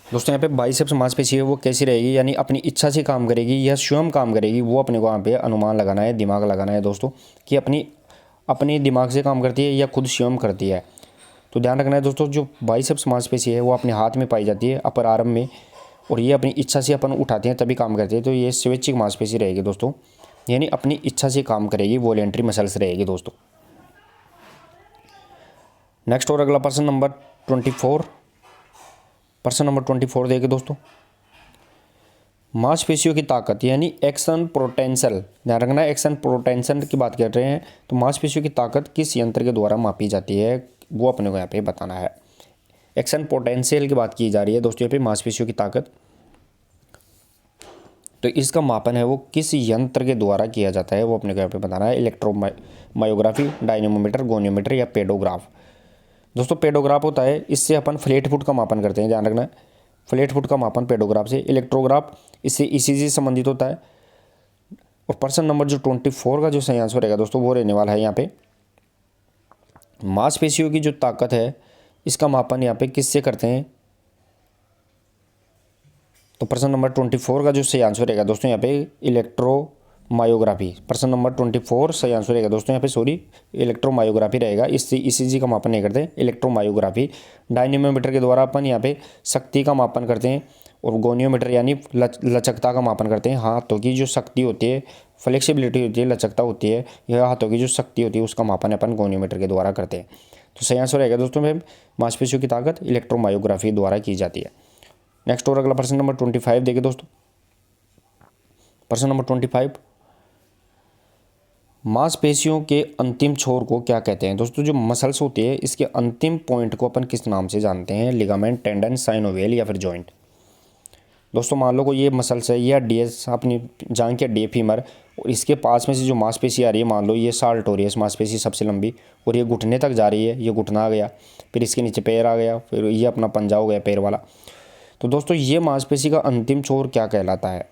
दोस्तों यहाँ पे बाइसेप्स मांसपेशी है वो कैसी रहेगी, यानी अपनी इच्छा से काम करेगी या स्वयं काम करेगी, वो अपने को यहाँ पे अनुमान लगाना है, दिमाग लगाना है दोस्तों, कि अपनी दिमाग से काम करती है या खुद स्वयं करती है। तो ध्यान रखना है दोस्तों, जो बाइसेप्स मांसपेशी है वो अपने हाथ में पाई जाती है, अपर आर्म में, और ये अपनी इच्छा से अपन उठाते हैं तभी काम करती है। तो ये स्वैच्छिक मांसपेशी रहेगी दोस्तों, यानी अपनी इच्छा से काम करेगी, वॉलेंट्री मसल्स रहेगी दोस्तों। नेक्स्ट और अगला प्रश्न नंबर 24। प्रश्न नंबर 24 देखिए दोस्तों, मांसपेशियों की ताकत यानी एक्शन पोटेंशियल, ध्यान रखना है एक्शन पोटेंशियल की बात कर रहे हैं। तो मांसपेशियों की ताकत किस यंत्र के द्वारा मापी जाती है, वो अपने को यहाँ पे बताना है। एक्शन पोटेंशियल की बात की जा रही है दोस्तों यहाँ पे मांसपेशियों की ताकत, तो इसका मापन है वो किस यंत्र के द्वारा किया जाता है, वो अपने को यहाँ पे बताना है। इलेक्ट्रोमायोग्राफी, डायनेमोमीटर, गोनियोमीटर या पेडोग्राफ। दोस्तों पेडोग्राफ होता है, इससे अपन फ्लैट फुट का मापन करते हैं, ध्यान रखना है फ्लैट फुट का मापन पेडोग्राफ से। इलेक्ट्रोग्राफ इससे ईसीजी से संबंधित होता है। और प्रश्न नंबर जो 24 का जो सही आंसर रहेगा दोस्तों वो रहने वाला है यहाँ पे, मांसपेशियों की जो ताकत है इसका मापन यहाँ पे किससे करते हैं। तो प्रश्न नंबर 24 का जो सही आंसर रहेगा दोस्तों यहाँ पे इलेक्ट्रोमायोग्राफी। प्रश्न नंबर 24 सही आंसर रहेगा दोस्तों यहाँ पे, सॉरी इलेक्ट्रोमायोग्राफी रहेगा, इससे ईसीजी का मापन नहीं करते, इलेक्ट्रोमायोग्राफी। डायनेमोमीटर के द्वारा अपन यहाँ पे शक्ति का मापन करते हैं, और गोनियोमीटर यानी लचकता का मापन करते हैं। हाथों की जो शक्ति होती है, फ्लेक्सिबिलिटी होती है, लचकता होती है, यह हाथों की जो शक्ति होती है उसका मापन अपन गोनियोमीटर के द्वारा करते हैं। तो सही आंसर रहेगा दोस्तों में मांसपेशियों की ताकत इलेक्ट्रोमायोग्राफी द्वारा की जाती है। नेक्स्ट और अगला प्रश्न नंबर 25 देखिए दोस्तों, प्रश्न नंबर 25, मांसपेशियों के अंतिम छोर को क्या कहते हैं। दोस्तों जो मसल्स होती है इसके अंतिम पॉइंट को अपन किस नाम से जानते हैं, लिगामेंट, टेंडन, साइनोवियल या फिर जॉइंट। दोस्तों मान लो को ये मसल्स है, ये हड्डी है अपनी जांघ की हड्डी है फीमर, और इसके पास में से जो मांसपेशी आ रही है, मान लो ये साल्टोरियस मांसपेशी सबसे लंबी, और ये घुटने तक जा रही है, ये घुटना आ गया, फिर इसके नीचे पैर आ गया, फिर ये अपना पंजा हो गया पैर वाला। तो दोस्तों ये मांसपेशी का अंतिम छोर क्या कहलाता है।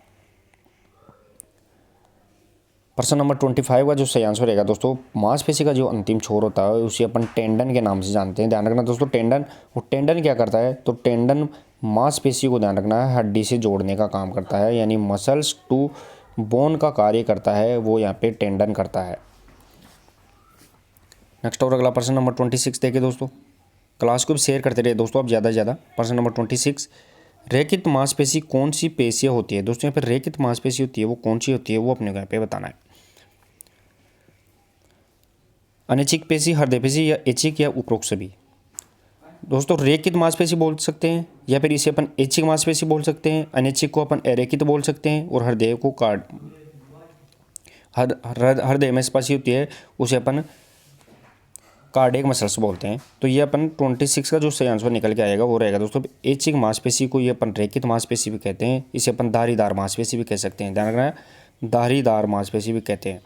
प्रश्न नंबर 25 का जो सही आंसर रहेगा दोस्तों, मांसपेशी का जो अंतिम छोर होता है उसे अपन टेंडन के नाम से जानते हैं। ध्यान रखना दोस्तों टेंडन, और टेंडन क्या करता है, तो टेंडन मांसपेशी को, ध्यान रखना है, हड्डी से जोड़ने का काम करता है, यानी मसल्स टू बोन का कार्य करता है, वो यहाँ पे टेंडन करता है। नेक्स्ट और अगला प्रश्न नंबर 26 देखिए दोस्तों, क्लास को भी शेयर करते रहे दोस्तों आप ज़्यादा से ज़्यादा। प्रश्न नंबर 26, रेखित मांसपेशी कौन सी पेशियाँ होती है। दोस्तों यहाँ पर रेखित मांसपेशी होती है वो कौन सी होती है, वो अपने को यहाँ पे बताना है। अनैच्छिक पेशी, हृदय पेशी या ऐच्छिक या उपरोक्त सभी। दोस्तों रेखित मांसपेशी बोल सकते हैं, या फिर इसे अपन ऐच्छिक मांसपेशी बोल सकते हैं, अनैच्छिक को अपन अरेखित बोल सकते हैं, और हृदय को हृदय मांसपेशी होती है उसे अपन कार्डियक मसल्स बोलते हैं। तो ये अपन 26 का जो सही आंसर निकल के आएगा वो रहेगा दोस्तों ऐच्छिक मांसपेशी को ये अपन रेखित मांसपेशी भी कहते हैं, इसे अपन धारीदार मांसपेशी भी कह सकते हैं। ध्यान रखना है धारीदार मांसपेशी भी कहते हैं।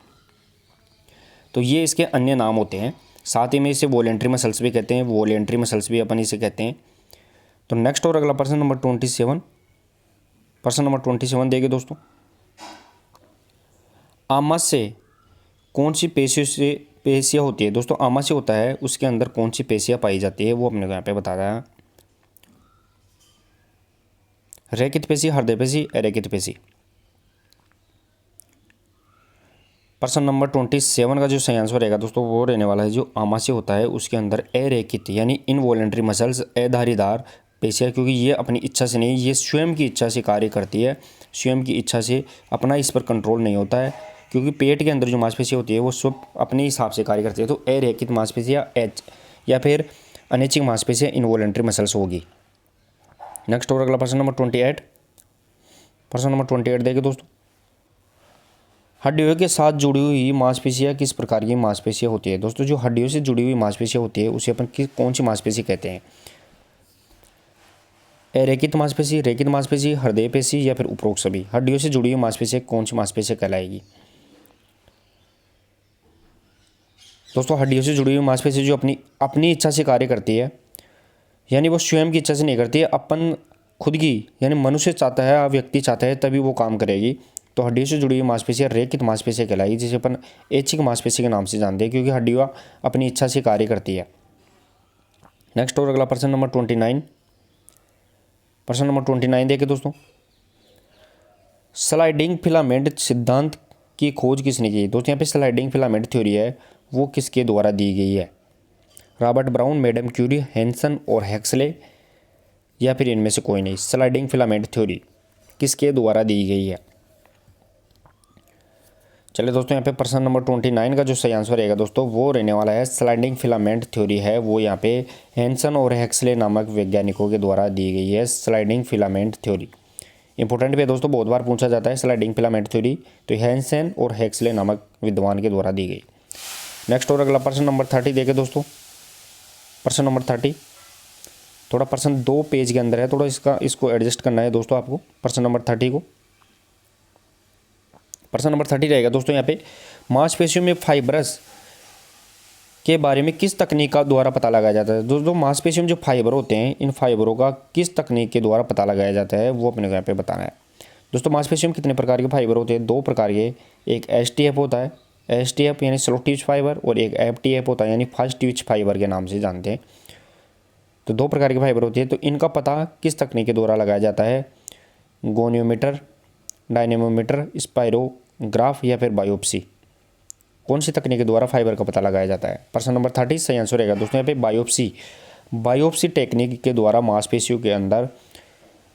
तो ये इसके अन्य नाम होते हैं, साथ ही में इसे वॉलेंट्री मसल्स भी कहते हैं, वॉलेंट्री मसल्स भी अपन इसे कहते हैं। तो नेक्स्ट और अगला प्रश्न नंबर 27, प्रश्न नंबर 27 देखिए दोस्तों, आमाशय कौन सी पेशियाँ होती है। दोस्तों आमाशय होता है उसके अंदर कौन सी पेशियाँ पाई जाती है, वो अपने को यहाँ पे बताया है। रेखित पेशी, हृदय पेशी, अरेखित पेशी। प्रश्न नंबर 27 का जो सही आंसर रहेगा दोस्तों वो रहने वाला है जो आमाशय होता है उसके अंदर अरेखित यानी इनवॉलेंट्री मसल्स, अधारीदार पेशियाँ, क्योंकि ये अपनी इच्छा से नहीं, ये स्वयं की इच्छा से कार्य करती है, स्वयं की इच्छा से, अपना इस पर कंट्रोल नहीं होता है, क्योंकि पेट के अंदर जो मांसपेशियाँ होती है वो सब अपने हिसाब से कार्य करती है। तो अरेखित मांसपेशियाँ या फिर अनैच्छिक मांसपेशियाँ इनवॉलेंट्री मसल्स होगी। नेक्स्ट और अगला प्रश्न नंबर 28। प्रश्न नंबर 28 देखिए दोस्तों, हड्डियों के साथ जुड़ी हुई मांसपेशियाँ किस प्रकार की मांसपेशियाँ होती है। दोस्तों जो हड्डियों से जुड़ी हुई मांसपेशियाँ होती है उसे अपन कौन सी मांसपेशी कहते हैं। अरेखित मांसपेशी, रेखित मांसपेशी, हृदय पेशी या फिर उपरोक्त सभी। हड्डियों से जुड़ी हुई मांसपेशियाँ कौन सी मांसपेशियाँ कहलाएगी। दोस्तों हड्डियों से जुड़ी हुई मांसपेशी जो अपनी इच्छा से कार्य करती है, यानी वो स्वयं की इच्छा से नहीं करती है, अपन खुद की, यानी मनुष्य चाहता है, व्यक्ति चाहता है तभी वो काम करेगी, तो हड्डियों से जुड़ी हुई मांसपेशियाँ रेखित मांसपेशियाँ कहलाएगी, जिसे अपन ऐच्छिक मांसपेशी के नाम से जानते हैं, क्योंकि हड्डियाँ अपनी इच्छा से कार्य करती है। नेक्स्ट और अगला प्रश्न नंबर 29। प्रश्न नंबर 29 देखिए दोस्तों, स्लाइडिंग फिलामेंट सिद्धांत की खोज किसने की। दोस्तों यहाँ पे स्लाइडिंग फिलामेंट थ्योरी है वो किसके द्वारा दी गई है। Robert Brown, madam Curie, Hanson और हेक्सले, या फिर इनमें से कोई नहीं। स्लाइडिंग फिलामेंट थ्योरी किसके द्वारा दी गई है। चलिए दोस्तों यहाँ पे प्रश्न नंबर 29 का जो सही आंसर रहेगा दोस्तों वो रहने वाला है स्लाइडिंग फिलामेंट थ्योरी है वो यहाँ पे हैंसन और हेक्सले नामक वैज्ञानिकों के द्वारा दी गई है। स्लाइडिंग फिलामेंट थ्योरी इंपॉर्टेंट भी है दोस्तों, बहुत बार पूछा जाता है स्लाइडिंग फिलामेंट थ्योरी, तो हैंसन और हेक्सले नामक विद्वान के द्वारा दी गई। नेक्स्ट और अगला प्रश्न नंबर 30 देखें दोस्तों। प्रश्न नंबर 30 थोड़ा प्रश्न 2 पेज के अंदर है, थोड़ा इसको एडजस्ट करना है दोस्तों आपको। प्रश्न नंबर 30 को, प्रश्न नंबर 30 रहेगा दोस्तों यहाँ पे, मांसपेशियों में फाइब्रस के बारे में किस तकनीक का द्वारा पता लगाया जाता है। दोस्तों मांसपेशियों में जो फाइबर होते हैं इन फाइबरों का किस तकनीक के द्वारा पता लगाया जाता है वो अपने को यहाँ पे बताना है। दोस्तों मांसपेशियों में कितने प्रकार के फाइबर होते हैं, 2 प्रकार के, एक STF होता है, STF यानी स्लो ट्विच फाइबर, और एक FTF होता है यानी फास्ट ट्विच फाइबर के नाम से जानते हैं। तो 2 प्रकार की फाइबर होती है, तो इनका पता किस तकनीक के द्वारा लगाया जाता है। गोनियोमीटर, डायनेमोमीटर, स्पायरोग्राफ या फिर बायोप्सी, कौन सी तकनीक के द्वारा फाइबर का पता लगाया जाता है। प्रश्न नंबर 30 सही आंसर रहेगा दोस्तों यहाँ पे बायोप्सी टेक्निक के द्वारा मांसपेशियों के अंदर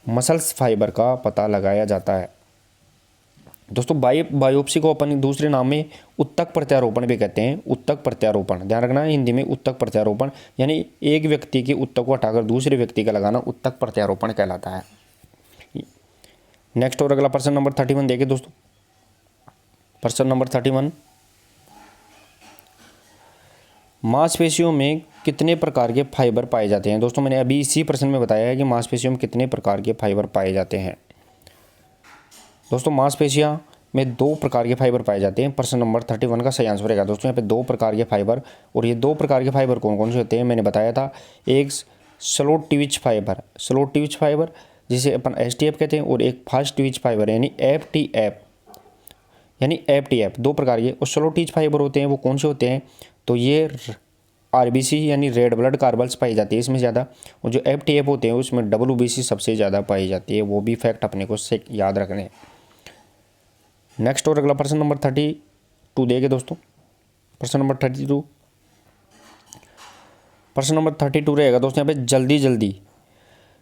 मसल्स फाइबर का पता लगाया जाता है। दोस्तों बायोप्सी को अपन दूसरे नाम में उत्तक प्रत्यारोपण भी कहते हैं। उत्तक प्रत्यारोपण ध्यान रखना, हिंदी में उत्तक प्रत्यारोपण यानी एक व्यक्ति के उत्तक को हटाकर दूसरे व्यक्ति का लगाना उत्तक प्रत्यारोपण कहलाता है। नेक्स्ट और अगला प्रश्न नंबर 31 देखिए दोस्तों। प्रश्न नंबर 31, मांसपेशियों में कितने प्रकार के फाइबर पाए जाते हैं। दोस्तों मैंने अभी इसी प्रश्न में बताया है कि मांसपेशियों में कितने प्रकार के फाइबर पाए जाते हैं। दोस्तों मांसपेशियों में 2 प्रकार के फाइबर पाए जाते हैं। प्रश्न नंबर 31 का सही आंसर रहेगा दोस्तों यहाँ पे 2 प्रकार के फाइबर, और ये 2 प्रकार के फाइबर कौन कौन से होते हैं मैंने बताया था। एक स्लो ट्विच फाइबर जिसे अपन STF कहते हैं, और एक फास्ट ट्विच फाइबर यानी FTF 2 प्रकार के। और स्लो ट्विच फाइबर होते हैं वो कौन से होते हैं, तो ये RBC यानी रेड ब्लड कार्बल्स पाई जाती है इसमें ज़्यादा, और जो FTF होते हैं उसमें WBC सबसे ज़्यादा पाई जाती है। वो भी फैक्ट अपने को से याद रखने हैं। नेक्स्ट और अगला प्रश्न नंबर 32 देखे दोस्तों। प्रश्न नंबर 32 रहेगा दोस्तों यहाँ पे जल्दी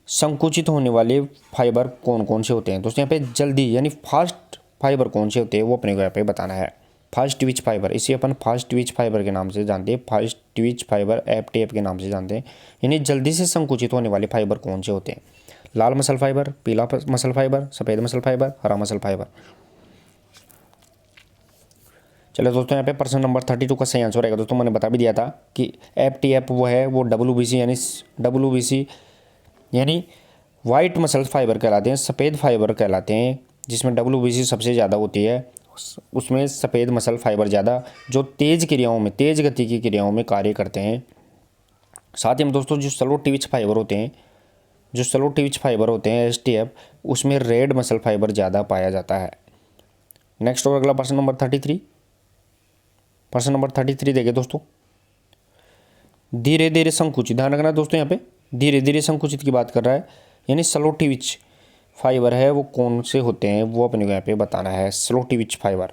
संकुचित होने वाले फाइबर कौन कौन से होते हैं। दोस्तों यहाँ पे जल्दी यानी फास्ट फाइबर कौन से होते हैं वो अपने को यहाँ पे बताना है। फास्ट ट्विच फाइबर, इसे अपन फास्ट ट्विच फाइबर के नाम से जानते हैं। फास्ट ट्विच फाइबर FTF के नाम से जानते हैं, यानी जल्दी से संकुचित होने वाले फाइबर कौन से होते हैं। लाल मसल फाइबर, पीला मसल फाइबर, सफ़ेद मसल फाइबर, हरा मसल फाइबर। चलो दोस्तों यहाँ पे प्रश्न नंबर 32 का सही आंसर रहेगा दोस्तों, मैंने बता भी दिया था कि FTF वो है वो WBC यानी वाइट मसल फाइबर कहलाते हैं, सफ़ेद फाइबर कहलाते हैं, जिसमें WBC सबसे ज़्यादा होती है, उसमें सफ़ेद मसल फाइबर ज़्यादा, जो तेज़ गति की क्रियाओं में कार्य करते हैं। साथ ही में दोस्तों जो स्लो ट्विच फाइबर होते हैं STF, उसमें रेड मसल फाइबर ज़्यादा पाया जाता है। नेक्स्ट और अगला प्रश्न नंबर 33। प्रश्न नंबर 33 देखिए दोस्तों, धीरे धीरे संकुचित, ध्यान रखना दोस्तों यहाँ पे धीरे धीरे संकुचित की बात कर रहा है, यानी स्लो ट्विच फाइबर है वो कौन से होते हैं वो अपने को यहाँ पे बताना है। Slow Twitch fibre.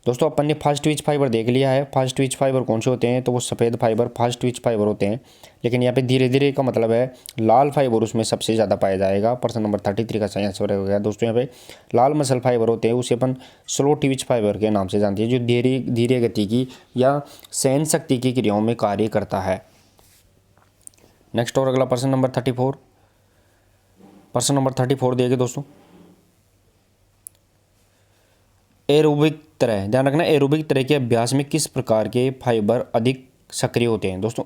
दोस्तों अपन ने फास्ट ट्विच फाइबर देख लिया है। फास्ट ट्विच फाइबर कौन से होते हैं, तो वो सफ़ेद फाइबर फास्ट ट्विच फाइबर होते हैं। लेकिन यहाँ पे धीरे धीरे का मतलब है लाल फाइबर उसमें सबसे ज़्यादा पाया जाएगा। प्रश्न नंबर 33 का सही आंसर हो गया दोस्तों। यहाँ पे लाल मसल फाइबर होते हैं उसे अपन स्लो ट्विच फाइबर के नाम से जानते हैं, जो धीरे धीरे गति की या सहन शक्ति की क्रियाओं में कार्य करता है। नेक्स्ट और अगला प्रश्न नंबर 34। प्रश्न नंबर 34 देखिए दोस्तों, एरोबिक तरह, ध्यान रखना एरोबिक तरह के अभ्यास में किस प्रकार के फाइबर अधिक सक्रिय होते हैं। दोस्तों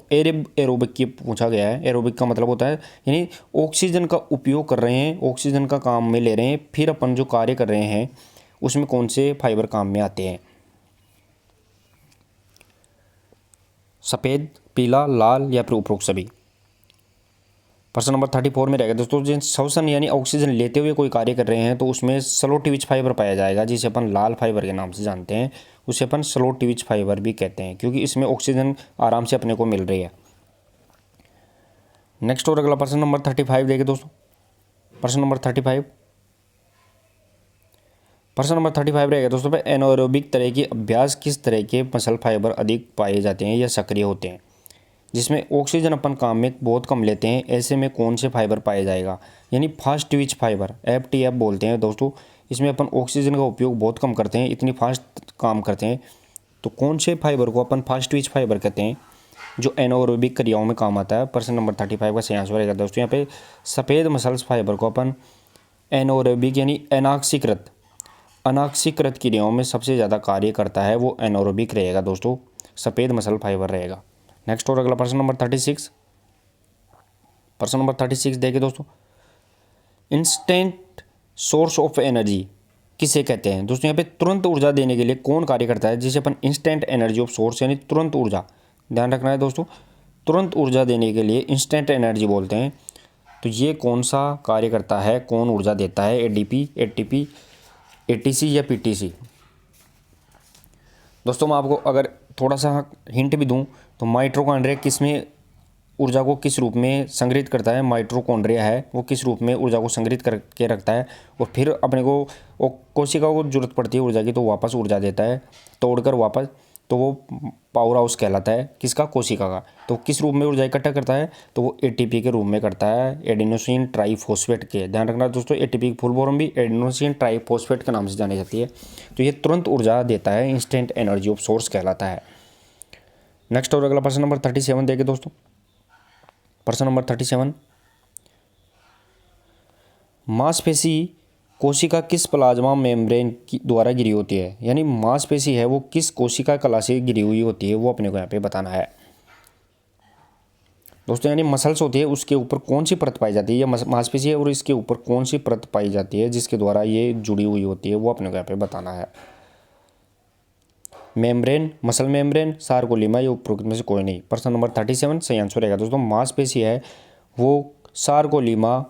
एरोबिक की पूछा गया है। एरोबिक का मतलब होता है यानी ऑक्सीजन का उपयोग कर रहे हैं, ऑक्सीजन का काम में ले रहे हैं, फिर अपन जो कार्य कर रहे हैं उसमें कौन से फाइबर काम में आते हैं। सफ़ेद, पीला, लाल या फिर उपरोक्त सभी। प्रश्न नंबर 34 में रहेगा दोस्तों, जिन श्वसन यानी ऑक्सीजन लेते हुए कोई कार्य कर रहे हैं तो उसमें स्लो ट्विच फाइबर पाया जाएगा, जिसे अपन लाल फाइबर के नाम से जानते हैं। उसे अपन स्लो ट्विच फाइबर भी कहते हैं क्योंकि इसमें ऑक्सीजन आराम से अपने को मिल रही है। नेक्स्ट और अगला प्रश्न नंबर 35 देखिए दोस्तों। प्रश्न नंबर 35 रहेगा दोस्तों पे, एनारोबिक तरह के अभ्यास किस तरह के मसल फाइबर अधिक पाए जाते हैं या सक्रिय होते हैं, जिसमें ऑक्सीजन अपन काम में बहुत कम लेते हैं, ऐसे में कौन से फाइबर पाया जाएगा। यानी फास्ट ट्विच फाइबर FTF बोलते हैं दोस्तों। इसमें अपन ऑक्सीजन का उपयोग बहुत कम करते हैं, इतनी फास्ट काम करते हैं, तो कौन से फाइबर को अपन फास्ट ट्विच फाइबर कहते हैं जो एनारोबिक क्रियाओं में काम आता है। प्रश्न नंबर 35 का सही आंसर रहेगा दोस्तों। यहाँ पे सफ़ेद मसल्स फाइबर को अपन एनारोबिक यानी अनाक्सीकृत क्रियाओं में सबसे ज़्यादा कार्य करता है, वो एनारोबिक रहेगा दोस्तों, सफ़ेद मसल फाइबर रहेगा। नेक्स्ट और अगला प्रश्न नंबर 36। प्रश्न नंबर 36 देखिए दोस्तों, इंस्टेंट सोर्स ऑफ एनर्जी किसे कहते हैं। दोस्तों यहाँ पे तुरंत ऊर्जा देने के लिए कौन कार्य करता है, जिसे अपन इंस्टेंट एनर्जी ऑफ सोर्स यानी तुरंत ऊर्जा, ध्यान रखना है दोस्तों, तुरंत ऊर्जा देने के लिए इंस्टेंट एनर्जी बोलते हैं। तो ये कौन सा कार्य करता है, कौन ऊर्जा देता है, ADP, ATP, ATC या PTC। दोस्तों मैं आपको अगर थोड़ा सा हिंट भी दूं तो माइटोकॉन्ड्रिया किस में ऊर्जा को किस रूप में संग्रहित करता है। माइटोकॉन्ड्रिया है वो किस रूप में ऊर्जा को संग्रहित करके रखता है, और फिर अपने को वो कोशिका को जरूरत पड़ती है ऊर्जा की तो वापस ऊर्जा देता है तोड़कर वापस, तो वो पावर हाउस कहलाता है किसका, कोशिका का। तो किस रूप में ऊर्जा इकट्ठा करता है, तो वो ATP के रूप में करता है, एडिनोसिन ट्राइफॉस्फेट के। ध्यान रखना दोस्तों, ATP की फुल फॉर्म भी एडिनोसिन ट्राइफॉस्फेट के नाम से जानी जाती है। तो ये तुरंत ऊर्जा देता है, इंस्टेंट एनर्जी ऑफ सोर्स कहलाता है। नेक्स्ट और अगला प्रश्न नंबर 37 देखिए दोस्तों। प्रश्न नंबर 37, मांसपेशी कोशिका किस प्लाज्मा मेम्ब्रेन की द्वारा घिरी होती है। यानी मांसपेशी है वो किस कोशिका कला से घिरी हुई होती है, वो अपने को यहाँ पे बताना है दोस्तों। यानी मसल्स होती है उसके ऊपर कौन सी परत पाई जाती है, या मांसपेशी है और इसके ऊपर कौन सी परत पाई जाती है जिसके द्वारा ये जुड़ी हुई होती है, वो अपने को यहाँ पे बताना है। मेम्ब्रेन, मसल मेम्ब्रेन, सार्कोलीमा, या उपरोक्त में से कोई नहीं। प्रश्न नंबर 37 सही आंसर रहेगा दोस्तों। मांसपेशी है वो सार्कोलीमा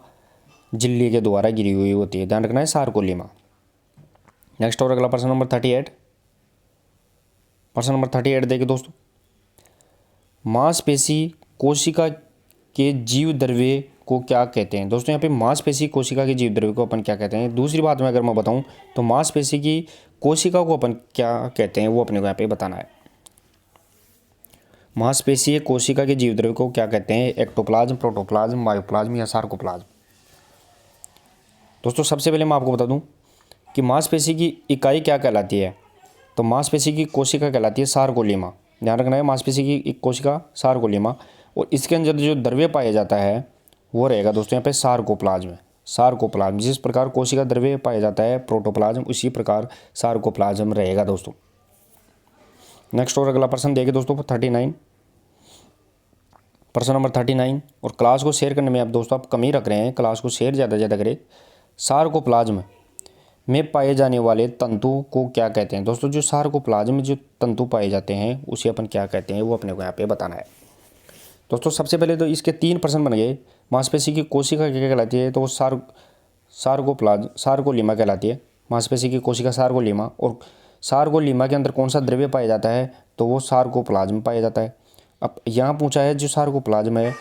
झिल्ली के द्वारा गिरी हुई होती है, ध्यान रखना है, सार्कोलीमा। नेक्स्ट और अगला प्रश्न नंबर 38। प्रश्न नंबर 38 देखिए दोस्तों, मांसपेशी कोशिका के जीव द्रव्य को क्या कहते हैं। दोस्तों यहाँ पे मांसपेशी कोशिका के जीव द्रव्य को अपन क्या कहते हैं। दूसरी बात में अगर मैं बताऊं तो मांसपेशी की कोशिका को अपन क्या कहते हैं, वो अपने को यहाँ पे बताना है। मांसपेशी कोशिका के जीव द्रव्य को क्या कहते हैं, एक्टोप्लाज्म, प्रोटोप्लाज्म, मायोप्लाज्म या सार्कोप्लाज्म। दोस्तों सबसे पहले मैं आपको बता दूं कि मांसपेशी की इकाई क्या कहलाती है, तो मांसपेशी की कोशिका कहलाती है सार्कोलीमा। ध्यान रखना है, मांसपेशी की एक कोशिका सार्कोलीमा, और इसके अंदर जो द्रव्य पाया जाता है वो रहेगा दोस्तों यहाँ पे सार्कोप्लाज्म। सार्कोप्लाज्म, जिस प्रकार कोशिका द्रव्य पाया जाता है प्रोटोप्लाज्म, उसी प्रकार सार्कोप्लाज्म रहेगा दोस्तों। नेक्स्ट और अगला प्रश्न देखिए दोस्तों 39। प्रश्न नंबर 39, और क्लास को शेयर करने में आप दोस्तों आप कम ही रख रहे हैं, क्लास को शेयर ज़्यादा से ज़्यादा करें। सार्कोप्लाज्म में पाए जाने वाले तंतु को क्या कहते हैं। दोस्तों जो सार्कोप्लाज्म में जो तंतु पाए जाते हैं उसे अपन क्या कहते हैं, वो अपने को यहाँ पे बताना है। दोस्तों सबसे पहले तो इसके 3 प्रश्न बन गए। मांसपेशी की कोशिका क्या कहलाती है, तो वो सार्कोलीमा कहलाती है। मांसपेशी की कोशिका सार्कोलीमा, और सार्कोलीमा के अंदर कौन सा द्रव्य पाया जाता है, तो वो सार्कोप्लाज्म पाया जाता है। अब यहाँ पूछा है जो सार्कोप्लाज्म है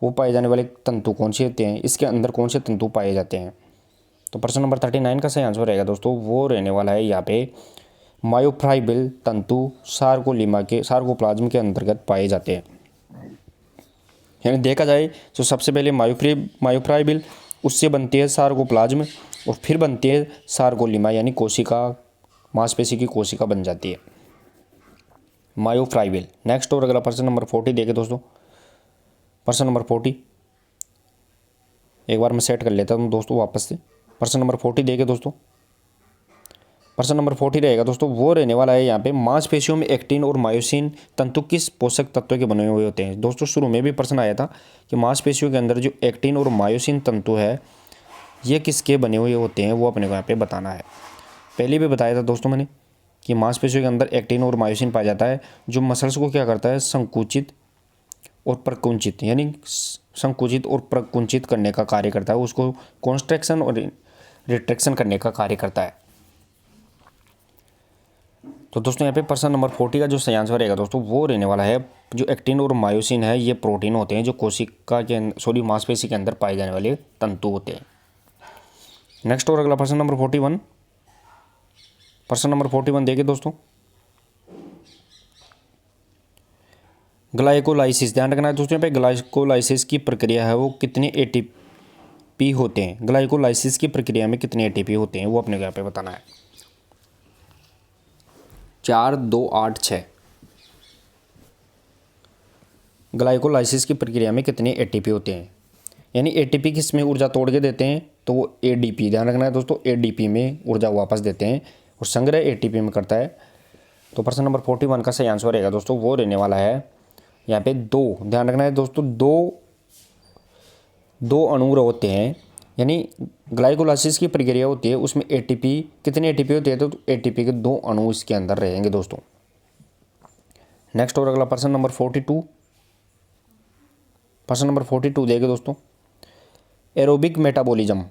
वो पाए जाने वाले तंतु कौन से होते हैं, इसके अंदर कौन से तंतु पाए जाते हैं। तो प्रश्न नंबर 39 का सही आंसर रहेगा दोस्तों, वो रहने वाला है यहाँ पे मायोफाइबिल तंतु सार्कोप्लाज्म के अंतर्गत पाए जाते हैं। यानी देखा जाए तो सबसे पहले मायोफाइबिल, उससे बनती है सार्कोप्लाज्म, और फिर बनती है सार्कोलिमा यानी कोशिका, मांसपेशी की कोशिका बन जाती है मायोफाइबिल। नेक्स्ट और अगला प्रश्न नंबर 40 देखें दोस्तों। प्रश्न नंबर 40 एक बार मैं सेट कर लेता हूँ दोस्तों वापस से। प्रश्न नंबर 40 देखें दोस्तों। प्रश्न नंबर 40 रहेगा दोस्तों, वो रहने वाला है यहाँ पे मांसपेशियों में एक्टिन और मायोसिन तंतु किस पोषक तत्व के बने हुए होते हैं। दोस्तों शुरू में भी प्रश्न आया था कि मांसपेशियों के अंदर जो एक्टिन और मायोसिन तंतु है ये किसके बने हुए होते हैं, वो अपने को यहाँ पे बताना है। पहले भी बताया था दोस्तों मैंने कि मांसपेशियों के अंदर एक्टिन और मायोसिन पाया जाता है, जो मसल्स को क्या करता है, संकुचित और प्रकुंचित यानी संकुचित और प्रकुंचित करने का कार्य करता है, उसको कॉन्स्ट्रक्शन और रिट्रैक्शन करने का कार्य करता है। तो दोस्तों यहाँ पे प्रश्न नंबर 40 का जो सही आंसर रहेगा दोस्तों, वो रहने वाला है जो एक्टिन और मायोसिन है ये प्रोटीन होते हैं जो कोशिका के मांसपेशी के अंदर पाए जाने वाले तंतु होते हैं। नेक्स्ट और अगला प्रश्न नंबर 41। प्रश्न नंबर 41 देखिए दोस्तों, ग्लाइकोलाइसिस, ध्यान रखना है दोस्तों यहाँ पे ग्लाइकोलाइसिस की प्रक्रिया है वो कितने एटीपी होते हैं, ग्लाइकोलाइसिस की प्रक्रिया में कितने एटीपी होते हैं वो अपने को यहाँ पे बताना है। 4, 2, 8, 6। ग्लाइकोलाइसिस की प्रक्रिया में कितने एटीपी होते हैं, यानी एटीपी किस में ऊर्जा तोड़ के देते हैं, तो वो एडीपी, ध्यान रखना है दोस्तों, एडीपी में ऊर्जा वापस देते हैं और संग्रह एटीपी में करता है। तो प्रश्न नंबर 41 का सही आंसर रहेगा दोस्तों, वो रहने वाला है यहाँ पे 2, ध्यान रखना है दोस्तों, दो अणु होते हैं, यानी ग्लाइकोलाइसिस की प्रक्रिया होती है उसमें एटीपी, कितने एटीपी होते हैं, तो एटीपी के 2 अणु इसके अंदर रहेंगे दोस्तों। नेक्स्ट और अगला प्रश्न नंबर 42। प्रश्न नंबर 42 देखें दोस्तों, एरोबिक मेटाबॉलिज्म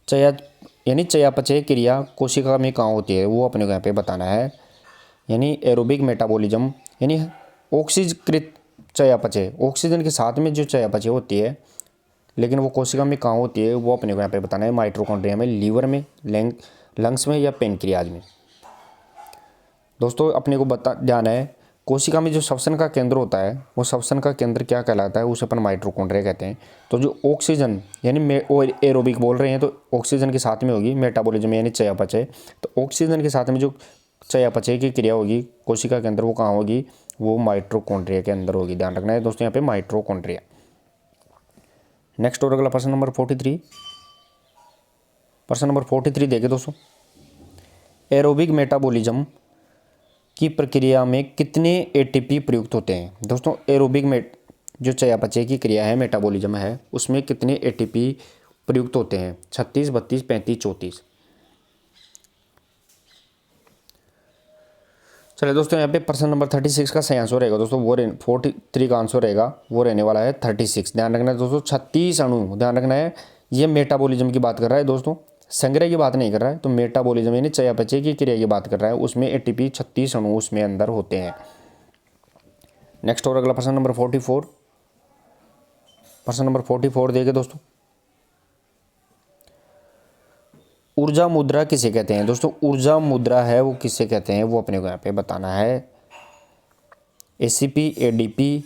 चयापचय क्रिया कोशिका में कहाँ होती है, वो अपने को यहाँ पे बताना है। यानी एरोबिक मेटाबॉलिज्म यानी ऑक्सीकृत चयापचय, ऑक्सीजन के साथ में जो चयापचय होती है, लेकिन वो कोशिका में कहाँ होती है वो अपने को यहाँ पे बताना है। माइटोकॉन्ड्रिया में, लीवर में, लंग्स में या पेनक्रियाज में। दोस्तों अपने को ध्यान है, कोशिका में जो श्वसन का केंद्र होता है वो श्वसन का केंद्र क्या कहलाता है, उसे अपन माइटोकॉन्ड्रिया कहते हैं। तो जो ऑक्सीजन यानी एरोबिक बोल रहे हैं तो ऑक्सीजन के साथ में होगी, मेटाबॉलिज्म यानी चयापचय, तो ऑक्सीजन के साथ में जो चयापचय की क्रिया होगी कोशिका के अंदर वो कहाँ होगी, वो माइटोकॉन्ड्रिया के अंदर होगी। ध्यान रखना है दोस्तों यहाँ पे माइटोकॉन्ड्रिया। नेक्स्ट और अगला प्रश्न नंबर 43। प्रश्न नंबर 43 देखें दोस्तों, एरोबिक मेटाबॉलिज्म की प्रक्रिया में कितने एटीपी प्रयुक्त होते हैं। दोस्तों एरोबिक में जो चयापचय की क्रिया है, मेटाबॉलिज्म है, उसमें कितने एटीपी प्रयुक्त होते हैं, 36, 32, 35, 34। चलिए दोस्तों यहाँ पे प्रश्न नंबर 36 का सही आंसर रहेगा दोस्तों, वो 43 का आंसर रहेगा वो रहने वाला है 36। ध्यान रखना है दोस्तों, 36 अणु, ध्यान रखना है ये मेटाबॉलिज्म की बात कर रहा है दोस्तों, संग्रह की बात नहीं कर रहा है। तो मेटाबॉलिज्म यानी चयापचय की क्रिया की बात कर रहा है, उसमें एटीपी 36 अणु उसमें अंदर होते हैं। नेक्स्ट और अगला प्रश्न नंबर 44। प्रश्न नंबर 44 देखिए दोस्तों, ऊर्जा मुद्रा किसे कहते हैं। दोस्तों ऊर्जा मुद्रा है वो किसे कहते हैं वो अपने को यहाँ पे बताना है। एसीपी, एडीपी,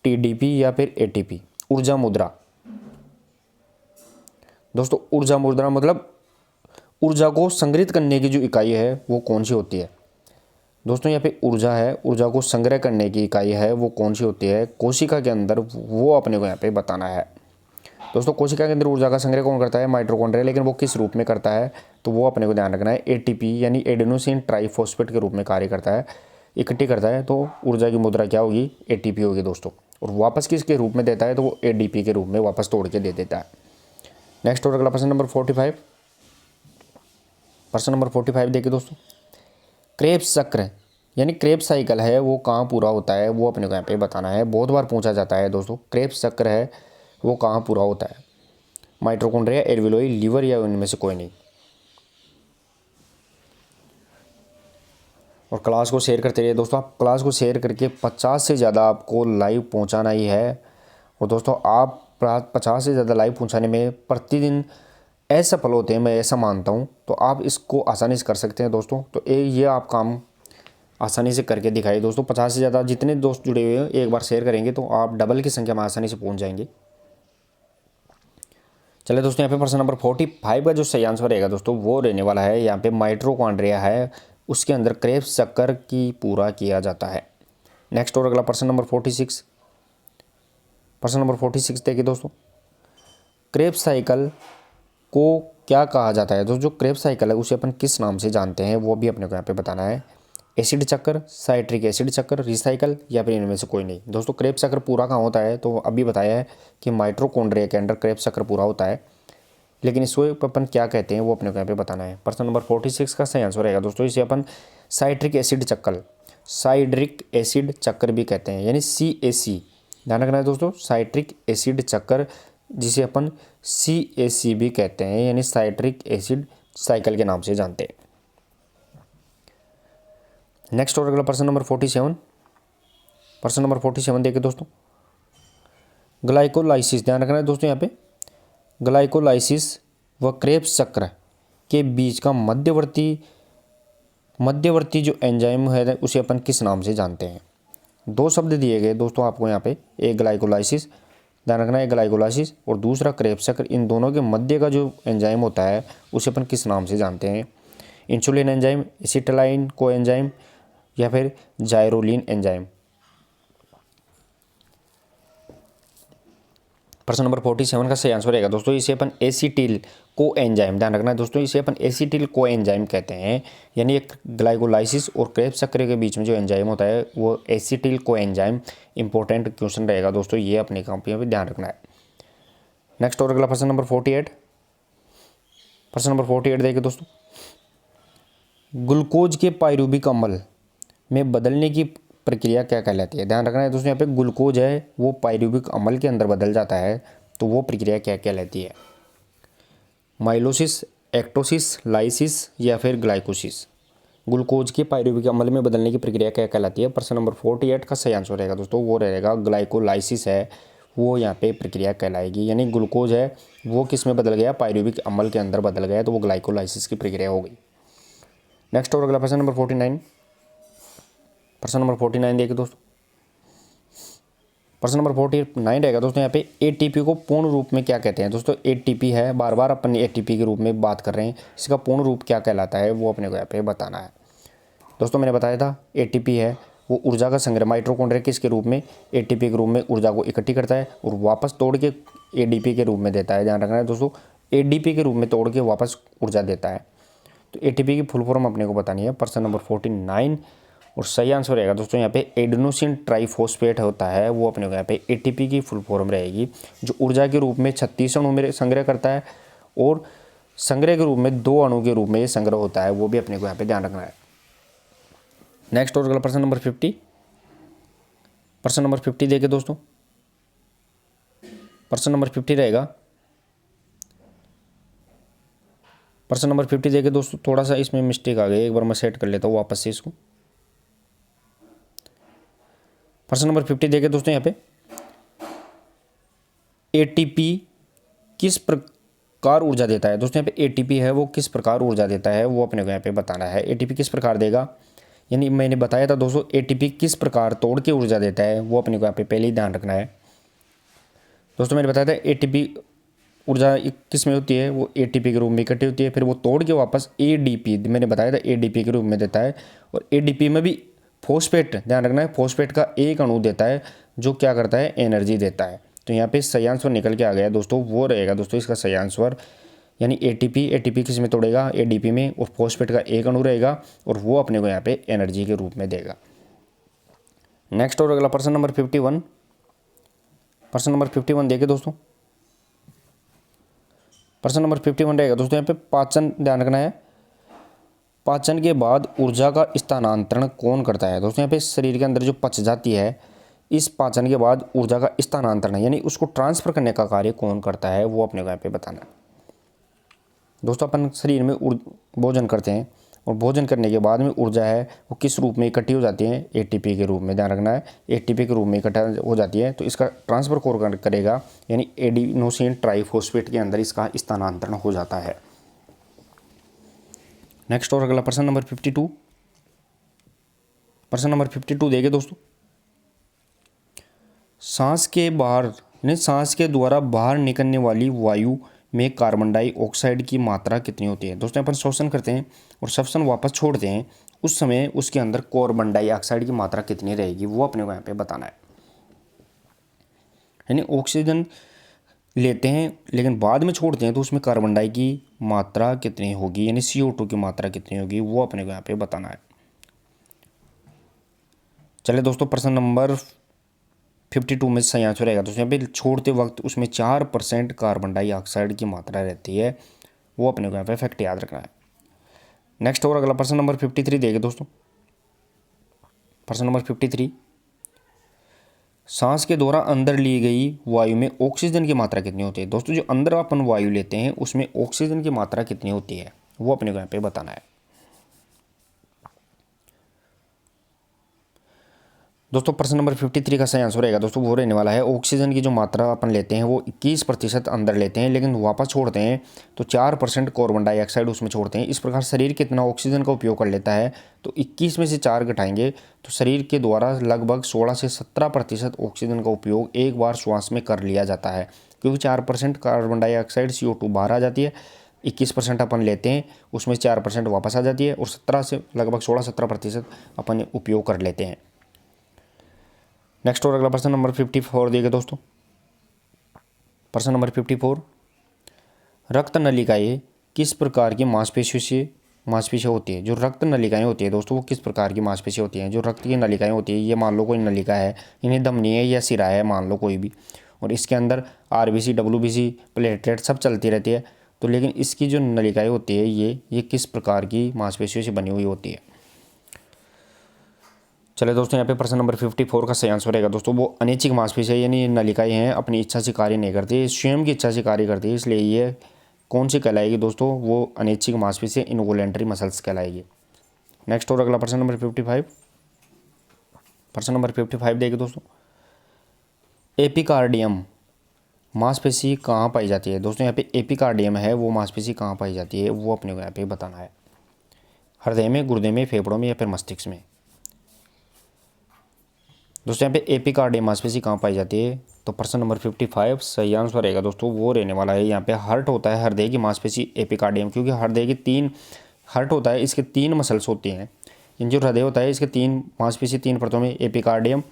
टीडीपी या फिर एटीपी। ऊर्जा मुद्रा दोस्तों, ऊर्जा मुद्रा मतलब ऊर्जा को संग्रहित करने की जो इकाई है वो कौन सी होती है। दोस्तों यहाँ पे ऊर्जा है, ऊर्जा को संग्रह करने की इकाई है वो कौन सी होती है कोशिका के अंदर, वो अपने को यहाँ पे बताना है। दोस्तों कोशिका के अंदर ऊर्जा का संग्रह कौन करता है, माइटोकॉन्ड्रिया, लेकिन वो किस रूप में करता है तो वो अपने को ध्यान रखना है। एटीपी यानी एडेनोसिन ट्राइफॉस्फेट के रूप में कार्य करता है, इकट्ठी करता है, तो ऊर्जा की मुद्रा क्या होगी, एटीपी होगी दोस्तों। और वापस किसके रूप में देता है तो वो एडीपी के रूप में वापस तोड़ के दे देता है। नेक्स्ट और अगला प्रश्न नंबर 45। प्रश्न नंबर 45 देखिए दोस्तों, क्रेब्स चक्र यानी क्रेब्स साइकिल है वो कहाँ पूरा होता है वो अपने को यहाँ पे बताना है। बहुत बार पूछा जाता है दोस्तों, क्रेब्स चक्र है वो कहाँ पूरा होता है, माइटोकॉन्ड्रिया, एल्वियोलाई, लीवर या उनमें से कोई नहीं। और क्लास को शेयर करते रहिए दोस्तों, आप क्लास को शेयर करके 50 से ज़्यादा आपको लाइव पहुंचाना ही है। और दोस्तों आप 50 से ज़्यादा लाइव पहुंचाने में प्रतिदिन असफल होते हैं, मैं ऐसा मानता हूं। तो आप इसको आसानी से कर सकते हैं दोस्तों। तो ये आप काम आसानी से करके दिखाइए दोस्तों। 50 से ज़्यादा जितने दोस्त जुड़े हुए हैं एक बार शेयर करेंगे तो आप डबल की संख्या में आसानी से पहुंच जाएंगे। चलिए दोस्तों, यहाँ पे प्रश्न नंबर 45 का जो सही आंसर रहेगा दोस्तों वो रहने वाला है, यहाँ पे माइटोकॉन्ड्रिया है, उसके अंदर क्रेब्स चक्कर की पूरा किया जाता है। नेक्स्ट और अगला प्रश्न नंबर 46। प्रश्न नंबर 46 देखिए दोस्तों, क्रेब्स साइकिल को क्या कहा जाता है। दोस्तों जो क्रेब्स साइकिल है उसे अपन किस नाम से जानते हैं वो भी अपने को यहाँ पे बताना है। एसिड चक्कर, साइट्रिक एसिड चक्कर, रिसाइकल या फिर इनमें से कोई नहीं। दोस्तों क्रेब्स चक्कर पूरा कहाँ होता है, तो अभी बताया है कि माइटोकॉन्ड्रिया के अंदर क्रेब्स चक्कर पूरा होता है, लेकिन इसको अपन क्या कहते हैं वो अपने को यहाँ पे बताना है। प्रश्न नंबर 46 का सही आंसर रहेगा दोस्तों, इसे अपन साइट्रिक एसिड चक्कर, साइट्रिक एसिड चक्कर भी कहते हैं, यानी CAC। ध्यान रखना है दोस्तों, साइट्रिक एसिड चक्कर जिसे अपन CAC भी कहते हैं, यानी साइट्रिक एसिड साइकिल के नाम से जानते हैं। नेक्स्ट और अगला प्रश्न नंबर 47। प्रश्न नंबर 47 देखिए दोस्तों, ग्लाइकोलाइसिस। ध्यान रखना है दोस्तों, यहाँ पे ग्लाइकोलाइसिस व क्रेब्स चक्र के बीच का मध्यवर्ती जो एंजाइम है उसे अपन किस नाम से जानते हैं। दो शब्द दिए गए दोस्तों आपको यहाँ पे, एक ग्लाइकोलाइसिस, ध्यान रखना है, ग्लाइकोलाइसिस, और दूसरा क्रेब्स चक्र। इन दोनों के मध्य का जो एंजाइम होता है उसे अपन किस नाम से जानते हैं। इंसुलिन एंजाइम, एसिटाइलिन को एंजाइम या फिर जायरोलिन एंजाइम। प्रश्न नंबर 47 का सही आंसर रहेगा दोस्तों, इसे अपन एसिटिल को एंजाइम, ध्यान रखना है दोस्तों, इसे अपन एसिटिल को एंजाइम कहते हैं। यानी एक ग्लाइकोलाइसिस और क्रेब्स चक्र के बीच में जो एंजाइम होता है वो एसिटिल को एंजाइम। इंपॉर्टेंट क्वेश्चन रहेगा दोस्तों, ये अपने कॉपी में ध्यान रखना है। नेक्स्ट और अगला प्रश्न नंबर 48। प्रश्न नंबर 48 देखिए दोस्तों, ग्लूकोज के पाइरूविक अम्ल में बदलने की प्रक्रिया क्या कहलाती है। ध्यान रखना है दोस्तों, यहाँ पे ग्लूकोज है वो पाइरूविक अम्ल के अंदर बदल जाता है, तो वो प्रक्रिया क्या कहलाती है। माइलोसिस, एक्टोसिस, लाइसिस या फिर ग्लाइकोसिस। ग्लूकोज के पाइरूविक अम्ल में बदलने की प्रक्रिया क्या कहलाती है। प्रश्न नंबर 48 का सही आंसर रहेगा दोस्तों, वो रहेगा ग्लाइकोलाइसिस है, वो यहाँ पे प्रक्रिया कहलाएगी। यानी ग्लूकोज है वो किस में बदल गया, पाइरूविक अम्ल के अंदर बदल गया, तो वो ग्लाइकोलाइसिस की प्रक्रिया हो गई। नेक्स्ट और अगला प्रश्न नंबर 49। प्रश्न नंबर 49 देखिए दोस्तों, प्रश्न नंबर 49 रहेगा दोस्तों, यहाँ पे ATP को पूर्ण रूप में क्या कहते हैं। दोस्तों ATP है, बार बार अपन ATP के रूप में बात कर रहे हैं, इसका पूर्ण रूप क्या कहलाता है वो अपने को यहाँ पे बताना है। दोस्तों मैंने बताया था ATP है वो ऊर्जा का संग्रह, माइटोकॉन्ड्रिया किसके रूप में, ATP के रूप में ऊर्जा को इकट्ठी करता है और वापस तोड़ के ADP के रूप में देता है। ध्यान रखना है दोस्तों, ADP के रूप में तोड़ के वापस ऊर्जा देता है। तो ATP की फुल फॉर्म अपने को बतानी है। प्रश्न नंबर 49 और सही आंसर रहेगा दोस्तों यहाँ पे एडेनोसिन ट्राइफॉस्फेट होता है, वो अपने को यहाँ पे ATP की फुल फॉर्म रहेगी, जो ऊर्जा के रूप में 36 अणु में संग्रह करता है और संग्रह के रूप में 2 अणु के रूप में ये संग्रह होता है, वो भी अपने को यहाँ पे ध्यान रखना है। नेक्स्ट और अगला प्रश्न नंबर 50। प्रश्न नंबर 50 देखिए दोस्तों, प्रश्न नंबर 50 रहेगा, प्रश्न नंबर 50 देखिए दोस्तों, थोड़ा सा इसमें मिस्टेक आ गई, एक बार मैं सेट कर लेता हूँ वापस से इसको। प्रश्न नंबर 50 देखिए दोस्तों, यहाँ पे ATP किस प्रकार ऊर्जा देता है। दोस्तों यहाँ पे ATP है वो किस प्रकार ऊर्जा देता है वो अपने को यहाँ पे बताना है। ATP किस प्रकार देगा, यानी मैंने बताया था दोस्तों ATP किस प्रकार तोड़ के ऊर्जा देता है, वो अपने को यहाँ पे पहले ही ध्यान रखना है। दोस्तों मैंने बताया था ATP ऊर्जा किस में होती है, वो ATP के रूप में इकट्ठी होती है, फिर वो तोड़ के वापस ADP, मैंने बताया था ADP के रूप में देता है, और ADP में भी फॉस्फेट, ध्यान रखना है, फॉस्फेट का एक अणु देता है जो क्या करता है, एनर्जी देता है। तो यहाँ पे सही आंसर निकल के आ गया दोस्तों, वो रहेगा दोस्तों इसका सही आंसर, यानी ATP किस में तोड़ेगा, ADP में, और फॉस्फेट का एक अणु रहेगा और वो अपने को यहाँ पे एनर्जी के रूप में देगा। नेक्स्ट और अगला प्रश्न नंबर 51। प्रश्न नंबर 51 देखिए दोस्तों, प्रश्न नंबर 51 रहेगा दोस्तों, यहाँ पे पाचन, ध्यान रखना है, पाचन के बाद ऊर्जा का स्थानांतरण कौन करता है। दोस्तों यहाँ पे शरीर के अंदर जो पच जाती है, इस पाचन के बाद ऊर्जा का स्थानांतरण यानी उसको ट्रांसफर करने का कार्य कौन करता है, वो अपने को यहाँ पे बताना है। दोस्तों अपन शरीर में भोजन करते हैं, और भोजन करने के बाद में ऊर्जा है वो किस रूप में इकट्ठी हो जाती है, एटीपी के रूप में, ध्यान रखना है, एटीपी के रूप में इकट्ठा हो जाती है। तो इसका ट्रांसफर कौन करेगा, यानी एडिनोसिन ट्राइफॉस्फेट के अंदर इसका स्थानांतरण हो जाता है। नेक्स्ट और अगला प्रश्न नंबर 52, प्रश्न नंबर 52 देखिए दोस्तों, सांस के बाहर यानी सांस के द्वारा बाहर निकलने वाली वायु में कार्बन डाइऑक्साइड की मात्रा कितनी होती है। दोस्तों अपन श्वसन करते हैं और श्वसन वापस छोड़ते हैं, उस समय उसके अंदर कार्बन डाइऑक्साइड की मात्रा कितनी रहेगी वो अपने को यहाँ पे बताना है। यानी ऑक्सीजन लेते हैं लेकिन बाद में छोड़ते हैं तो उसमें कार्बन डाई की मात्रा कितनी होगी, यानी CO2 की मात्रा कितनी होगी वो अपने को यहाँ पे बताना है। चलिए दोस्तों, प्रश्न नंबर 52 में सही आंसर रहेगा। तो यहाँ पे छोड़ते वक्त उसमें 4% कार्बन डाइऑक्साइड की मात्रा रहती है, वो अपने को यहाँ पे फैक्ट याद रखना है। नेक्स्ट और अगला प्रश्न नंबर 53 देखिए दोस्तों, प्रश्न नंबर 53, सांस के द्वारा अंदर ली गई वायु में ऑक्सीजन की मात्रा कितनी होती है। दोस्तों जो अंदर अपन वायु लेते हैं उसमें ऑक्सीजन की मात्रा कितनी होती है वो अपने को यहाँ पे बताना है। दोस्तों प्रश्न नंबर 53 का सही आंसर रहेगा दोस्तों वो रहने वाला है, ऑक्सीजन की जो मात्रा अपन लेते हैं वो 21% अंदर लेते हैं लेकिन वापस छोड़ते हैं तो 4% कार्बन डाइऑक्साइड उसमें छोड़ते हैं। इस प्रकार शरीर कितना ऑक्सीजन का उपयोग कर लेता है, तो 21 में से 4 घटाएंगे तो शरीर के द्वारा लगभग 16 से 17% ऑक्सीजन का उपयोग एक बार श्वास में कर लिया जाता है, क्योंकि 4% कार्बन डाइऑक्साइड CO2 बाहर आ जाती है, 21% अपन लेते हैं उसमें 4% वापस आ जाती है और 17 से लगभग 16-17% अपन उपयोग कर लेते हैं। नेक्स्ट और अगला प्रश्न नंबर 54 देखिए दोस्तों, प्रश्न नंबर 54, रक्त नलिकाएं किस प्रकार की मांसपेशियां होती है। जो रक्त नलिकाएं होती है दोस्तों वो किस प्रकार की मांसपेशियां होती हैं। जो रक्त की नलिकाएं होती है, ये मान लो कोई नलिका है, इन्हें धमनी है या सिरा है, मान लो कोई भी, और इसके अंदर RBC WBC प्लेटलेट सब चलती रहती है, तो लेकिन इसकी जो नलिकाएं होती है ये किस प्रकार की मांसपेशियों से बनी हुई होती है। चलिए दोस्तों, यहाँ पे प्रश्न नंबर 54 का सही आंसर रहेगा दोस्तों वो अनैच्छिक मांसपेशियां यानी नलिकाएं हैं, अपनी इच्छा से कार्य नहीं करती, स्वयं की इच्छा से कार्य करती है, इसलिए ये कौन सी कहलाएगी दोस्तों, वो अनैच्छिक मांसपेशियां इनवॉलेंटरी मसल्स कहलाएगी। नेक्स्ट और अगला प्रश्न नंबर 55, प्रश्न नंबर 55 देखिए दोस्तों, एपिकार्डियम मांसपेशी कहाँ पाई जाती है। दोस्तों यहाँ पे एपिकार्डियम है वो मांसपेशी कहाँ पाई जाती है वो अपने को यहाँ पे बताना है। हृदय में, गुर्दे में, फेफड़ों में या फिर मस्तिष्क में। दोस्तों यहाँ पे एपिकार्डियम मांसपेशी कहाँ पाई जाती है, तो प्रश्न नंबर 55 सही आंसर रहेगा दोस्तों वो रहने वाला है। यहाँ पे हार्ट होता है, हृदय की मांसपेशी एपिकार्डियम, क्योंकि हृदय की 3 हार्ट होता है, इसके 3 मसल्स होती हैं। इन जो हृदय होता है इसके 3 मांसपेशी 3 परतों में, एपिकार्डियम,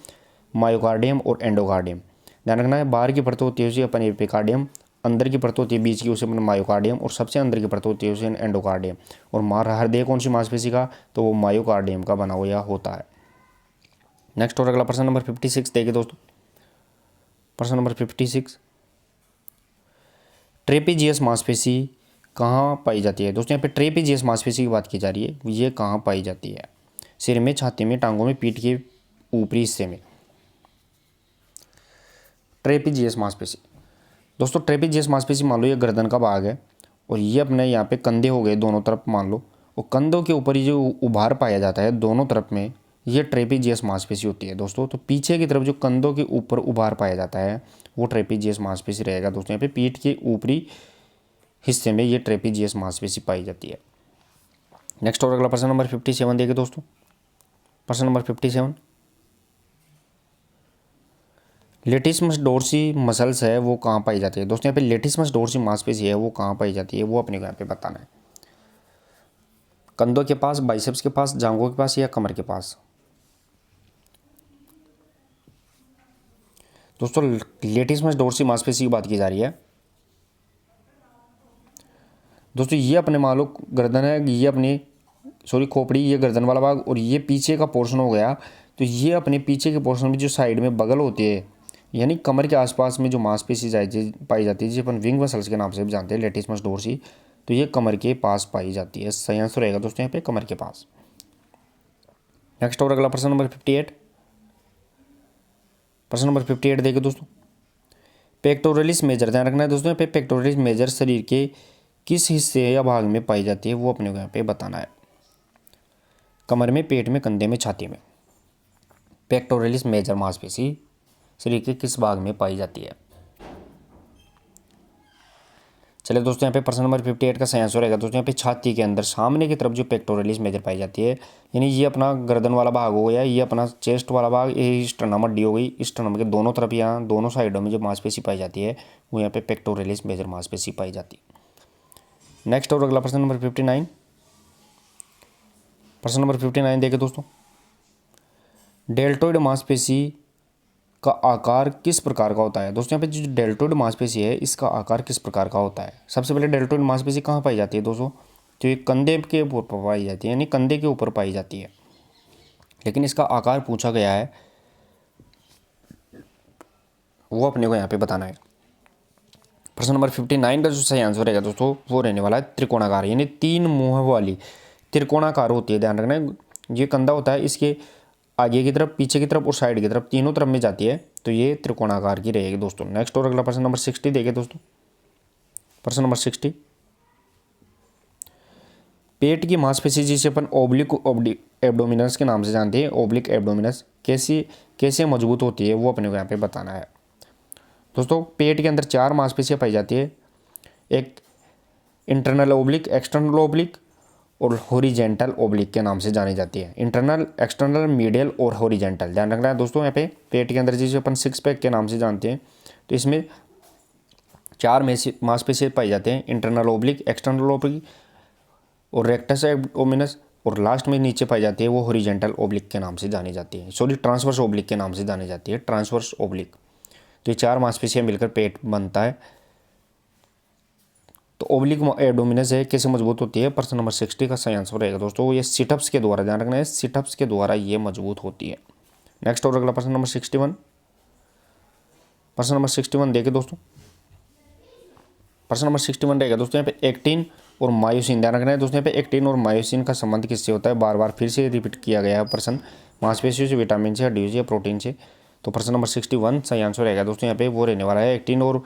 मायोकार्डियम और एंडोकार्डियम। ध्यान रखना है, बाहर की परत होती है उसे अपन एपिकार्डियम, अंदर की परत होती है बीच की उसे अपन मायोकार्डियम, और सबसे अंदर की परत होती है उसे एंडोकार्डियम। और हृदय कौन सी मांसपेशी का, तो वो मायोकार्डियम का बना हुआ होता है। नेक्स्ट और अगला प्रश्न नंबर 56 देखिए दोस्तों, प्रश्न नंबर 56, ट्रेपीजियस मांसपेशी कहाँ पाई जाती है। दोस्तों यहाँ पे ट्रेपीजियस मांसपेशी की बात की जा रही है, ये कहाँ पाई जाती है, सिर में, छाती में, टांगों में, पीठ के ऊपरी हिस्से में। ट्रेपीजियस मांसपेशी, दोस्तों ट्रेपीजियस मांसपेशी मान लो ये गर्दन का भाग है और ये अपने यहाँ पे कंधे हो गए दोनों तरफ मान लो, और कंधों के ऊपर ये जो उभार पाया जाता है दोनों तरफ में, ये ट्रेपीजियस मांसपेशी होती है दोस्तों। तो पीछे की तरफ जो कंधों के ऊपर उभार पाया जाता है वो ट्रेपीजियस मांसपेशी रहेगा दोस्तों। यहाँ पे पीठ के ऊपरी हिस्से में ये ट्रेपीजियस मांसपेशी पाई जाती है। नेक्स्ट और अगला प्रश्न नंबर 57 देखिए दोस्तों, प्रश्न नंबर 57, लेटिसमस डोर्सी मसल्स है वो कहाँ पाई जाती है। दोस्तों यहाँ पे लेटिसमस डोर्सी मांसपेशी है वो कहाँ पाई जाती है वो अपने को यहाँ पे बताना है। कंधों के पास, बाइसेप्स के पास, जांघों के पास या कमर के पास। दोस्तों लेटिसमस डोर्सी मांसपेशी की बात की जा रही है। दोस्तों ये अपने मान लो गर्दन है, ये अपनी खोपड़ी, ये गर्दन वाला भाग, और ये पीछे का पोर्शन हो गया, तो ये अपने पीछे के पोर्शन में जो साइड में बगल होती है यानी कमर के आसपास में जो मांसपेशी पाई जाती है जिसे अपन विंग मसल्स के नाम से भी जानते हैं, लेटिसमस डोर्सी, तो ये कमर के पास पाई जाती है। सही आंसर रहेगा दोस्तों यहाँ पे कमर के पास। नेक्स्ट और अगला प्रश्न नंबर 58, प्रश्न नंबर 58 देखिए दोस्तों, पेक्टोरलिस मेजर, ध्यान रखना है दोस्तों यहाँ पे पेक्टोरलिस मेजर शरीर के किस हिस्से या भाग में पाई जाती है वो अपने को यहाँ पे बताना है। कमर में, पेट में, कंधे में, छाती में। पेक्टोरलिस मेजर मांसपेशी शरीर के किस भाग में पाई जाती है? चलिए दोस्तों, यहाँ पे प्रश्न नंबर 58 का सही आंसर रहेगा दोस्तों यहाँ पे छाती के अंदर सामने की तरफ जो पेक्टोरलिस मेजर पाई जाती है, यानी ये अपना गर्दन वाला भाग हो गया, ये अपना चेस्ट वाला भाग, ये स्टर्नम हड्डी हो गई। स्टर्नम के दोनों तरफ, यहाँ दोनों साइडों में जो मांसपेशी पाई जाती है वो यहाँ पे पेक्टोरलिस मेजर मांसपेशी पाई जाती है। नेक्स्ट और अगला प्रश्न नंबर 59। प्रश्न नंबर 59 देखें दोस्तों, डेल्टोइड मांसपेशी का आकार किस प्रकार का होता है? दोस्तों यहाँ पे जो डेल्टोइड मांसपेशी है इसका आकार किस प्रकार का होता है? सबसे पहले डेल्टोइड मांसपेशी कहाँ पाई जाती है दोस्तों? तो ये कंधे के ऊपर पाई जाती है, यानी कंधे के ऊपर पाई जाती है, लेकिन इसका आकार पूछा गया है, वो अपने को यहाँ पे बताना है। प्रश्न नंबर 59 का जो सही आंसर रहेगा दोस्तों वो रहने वाला है त्रिकोणाकार, यानी 3 मुंह वाली त्रिकोणाकार होती है। ध्यान रखना, ये कंधा होता है, इसके आगे की तरफ, पीछे की तरफ और साइड की तरफ, तीनों तरफ में जाती है, तो ये त्रिकोणाकार की रहेगी दोस्तों। नेक्स्ट और अगला प्रश्न नंबर 60 देखिए दोस्तों। प्रश्न नंबर 60, पेट की मांसपेशी जिसे अपन ओब्लिक एब्डोमिनस के नाम से जानते हैं, ओब्लिक एब्डोमिनस, कैसे मजबूत होती है वो अपने को यहाँ पे बताना है। दोस्तों पेट के अंदर 4 मांसपेशियाँ पाई जाती है, एक इंटरनल ओब्लिक, एक्सटर्नल ओब्लिक और हॉरिजेंटल ओब्लिक के नाम से जानी जाती है। इंटरनल, एक्सटर्नल, मीडियल और हॉरिजेंटल। ध्यान रखना है दोस्तों, यहाँ पे पेट के अंदर जिसे अपन 6 पैक के नाम से जानते हैं, तो इसमें 4 मांसपेशियाँ पाई जाते हैं, इंटरनल ओब्लिक, एक्सटर्नल ओब्लिक और रेक्टस एब्डोमिनस, और लास्ट में नीचे पाई जाती है वो हॉरिजेंटल ओब्लिक के नाम से जानी जाती है, सॉरी ट्रांसवर्स ओब्लिक के नाम से जानी जाती है, ट्रांसवर्स ओब्लिक। तो ये 4 मांसपेशियाँ मिलकर पेट बनता है। तो ओब्लिक एब्डोमिनस है, कैसे मजबूत होती है? प्रश्न नंबर 60 का सही आंसर रहेगा दोस्तों ये सिटअप्स के द्वारा। ध्यान रखना है, सिटअप्स के द्वारा ये मजबूत होती है। नेक्स्ट और अगला प्रश्न नंबर 61। प्रश्न नंबर 61 देखिए दोस्तों। प्रश्न नंबर 61 रहेगा दोस्तों यहाँ पे एक्टिन और मायोसिन। ध्यान रखना है दोस्तों यहाँ पे एक्टिन और मायोसिन का संबंध किससे होता है? बार बार फिर से रिपीट किया गया है प्रश्न, मांसपेशियों से, विटामिन से, हड्डियों से या प्रोटीन से। तो प्रश्न नंबर 61 सही आंसर रहेगा दोस्तों यहाँ पे वो रहने वाला है एक्टिन और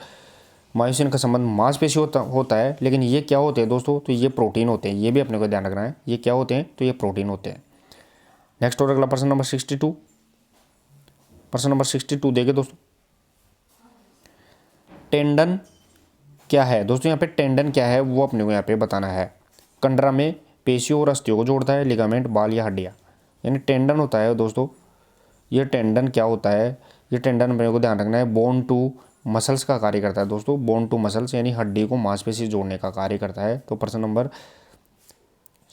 मायोसिन का संबंध मांसपेशी होता है, लेकिन ये क्या होते हैं दोस्तों? तो ये प्रोटीन होते हैं, ये भी अपने को ध्यान रखना है, ये क्या होते हैं? तो ये प्रोटीन होते हैं। नेक्स्ट और अगला प्रश्न नंबर 62। प्रश्न नंबर 62 देखिए दोस्तों, टेंडन क्या है? दोस्तों यहाँ पे टेंडन क्या है वो अपने को यहाँ पे बताना है। कंडरा में पेशियों और अस्थियों को जोड़ता है, लिगामेंट, बाल या हड्डियाँ, यानी टेंडन होता है दोस्तों। ये टेंडन क्या होता है? ये टेंडन अपने को ध्यान रखना है बोन टू मसल्स का कार्य करता है दोस्तों, बोन टू मसल्स, यानी हड्डी को मांसपेशी जोड़ने का कार्य करता है। तो प्रश्न नंबर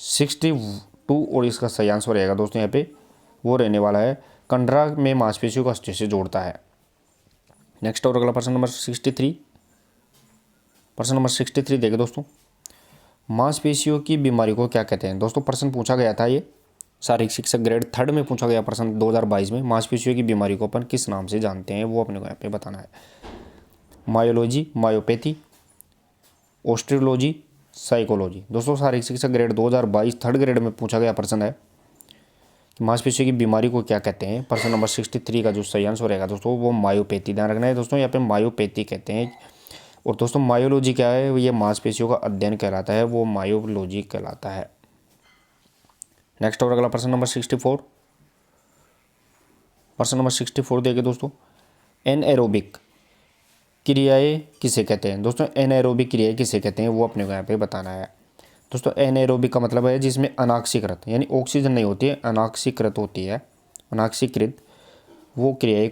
62 और इसका सही आंसर रहेगा दोस्तों यहाँ पे वो रहने वाला है कंडरा में मांसपेशियों को अस्थियों से जोड़ता है। नेक्स्ट और अगला प्रश्न नंबर 63। प्रश्न नंबर 63 देखें दोस्तों, मांसपेशियों की बीमारी को क्या कहते हैं? दोस्तों प्रश्न पूछा गया था, ये शारीरिक शिक्षक ग्रेड 3 में पूछा गया प्रश्न 2022 में, मांसपेशियों की बीमारी को अपन किस नाम से जानते हैं वो अपने को यहाँ पे बताना है। Myology, myopathy, osteology, psychology. दोस्तों शारीरिक शिक्षक ग्रेड 2022 3rd ग्रेड में पूछा गया प्रश्न है कि मांसपेशियों की बीमारी को क्या कहते हैं। प्रश्न नंबर 63 का जो सही आंसर रहेगा दोस्तों वो मायोपैथी। ध्यान रखना है दोस्तों यहाँ पे मायोपैथी कहते हैं। और दोस्तों मायोलॉजी क्या है? ये मांसपेशियों का अध्ययन कहलाता है, वो मायोलॉजी कहलाता है। नेक्स्ट और अगला प्रश्न नंबर 64। प्रश्न नंबर 64 देखिए दोस्तों, एनएरोबिक क्रियाएं किसे कहते हैं? दोस्तों एनएरोबिक क्रियाएं किसे कहते हैं वो अपने को यहाँ पे बताना है। दोस्तों एनएरोबिक का मतलब है जिसमें अनाक्सीकृत, यानी ऑक्सीजन नहीं होती है, अनाक्सीकृत होती है, अनाक्सीकृत वो क्रियाएं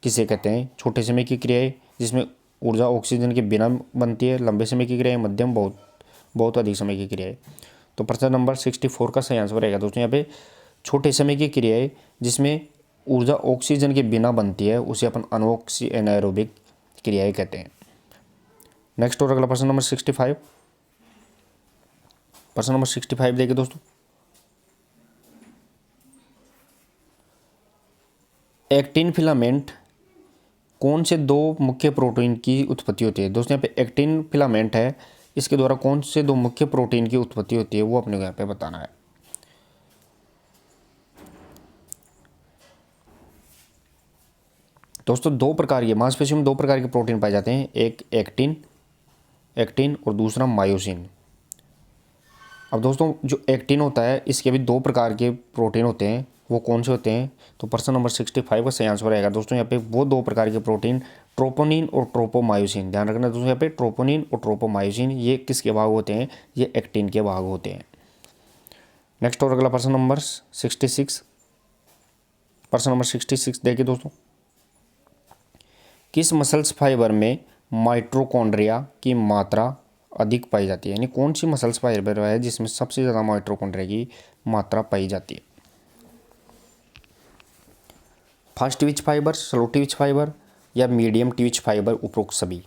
किसे कहते हैं? छोटे समय की क्रियाएं जिसमें ऊर्जा ऑक्सीजन के बिना बनती है, लंबे समय की क्रियाएं, मध्यम, बहुत अधिक समय की क्रियाएं। तो प्रश्न नंबर 64 का सही आंसर रहेगा दोस्तों यहाँ पे छोटे समय की क्रियाएं जिसमें ऊर्जा ऑक्सीजन के बिना बनती है उसे अपन एनाएरोबिक क्रियाएं कहते हैं। नेक्स्ट और अगला प्रश्न नंबर 65। प्रश्न नंबर 65 देखिए दोस्तों, एक्टिन फिलामेंट कौन से 2 मुख्य प्रोटीन की उत्पत्ति होती है? दोस्तों यहाँ पे एक्टिन फिलामेंट है, इसके द्वारा कौन से 2 मुख्य प्रोटीन की उत्पत्ति होती है वो अपने को यहाँ पे बताना है। दोस्तों 2 प्रकार के मांसपेशियों में 2 प्रकार के प्रोटीन पाए जाते हैं, एक एक्टिन और दूसरा मायोसिन। अब दोस्तों जो एक्टिन होता है इसके भी दो प्रकार के प्रोटीन होते हैं, वो कौन से होते हैं? तो प्रश्न नंबर 65 का सही आंसर रहेगा दोस्तों यहाँ पे वो दो प्रकार के प्रोटीन ट्रोपोनिन और ट्रोपोमायोसिन। ध्यान रखना दोस्तों यहाँ पे ट्रोपोनिन और ट्रोपोमायोसिन ये किसके भाग होते हैं? ये एक्टिन के भाग होते हैं। नेक्स्ट और अगला प्रश्न नंबर 66। प्रश्न नंबर 66 देखिए दोस्तों, किस मसल्स फाइबर में माइटोकॉन्ड्रिया की मात्रा अधिक पाई जाती है? यानी कौन सी मसल्स फाइबर है जिसमें सबसे ज़्यादा माइटोकॉन्ड्रिया की मात्रा पाई जाती है? Fast Twitch fibre, slow Twitch fibre या मीडियम ट्विच फाइबर, उपरोक्त सभी।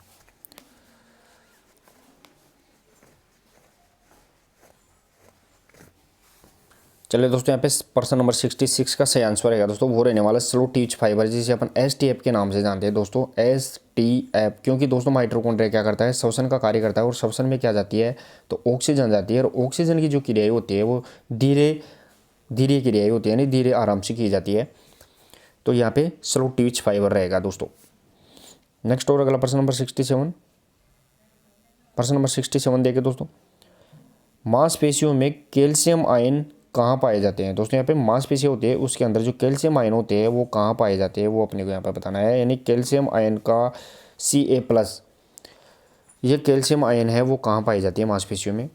चलिए दोस्तों यहाँ पे प्रश्न नंबर 66 का सही आंसर रहेगा दोस्तों वो रहने वाला स्लो ट्विच फाइबर, जिसे अपन STF के नाम से जानते हैं दोस्तों, STF। क्योंकि दोस्तों माइटोकॉन्ड्रिया क्या करता है? श्वसन का कार्य करता है, और श्वसन में क्या जाती है? तो ऑक्सीजन जाती है, और ऑक्सीजन की जो क्रियाएं होती है वो धीरे धीरे क्रियाएं होती है, यानी धीरे आराम से की जाती है। तो यहाँ पे स्लो ट्विच फाइबर रहेगा दोस्तों। नेक्स्ट और अगला प्रश्न नंबर 67। प्रश्न नंबर 67 देखिए दोस्तों, मांसपेशियों में कैल्शियम आयन कहाँ पाए जाते हैं? दोस्तों यहाँ पे मांसपेशी होती है उसके अंदर जो कैल्शियम आयन होते हैं वो कहाँ पाए जाते हैं, वो अपने को यहाँ पे बताना है। यानी कैल्शियम आयन का Ca+, ये कैल्शियम आयन है वो कहाँ पाई जाती है मांसपेशियों में?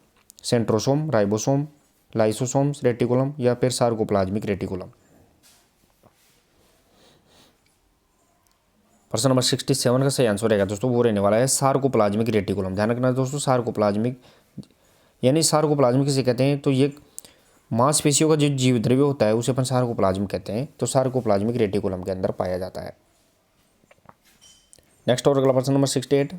सेंट्रोसोम, राइबोसोम, लाइसोसोम्स, रेटिकुलम या फिर सार्कोप्लाज्मिक रेटिकुलम। प्रश्न नंबर 67 का सही आंसर रहेगा दोस्तों वो रहने वाला है सार्कोप्लाज्मिक रेटिकुलम। ध्यान रखना दोस्तों, सार्कोप्लाज्मिक यानी सार्कोप्लाज्मिक किसे कहते हैं? तो ये मांसपेशियों का जो जीव द्रव्य होता है उसे अपन सार्कोप्लाज्म कहते हैं। तो सार्कोप्लाज्मिक रेटिकुलम के अंदर पाया जाता है। नेक्स्ट और अगला प्रश्न नंबर 68।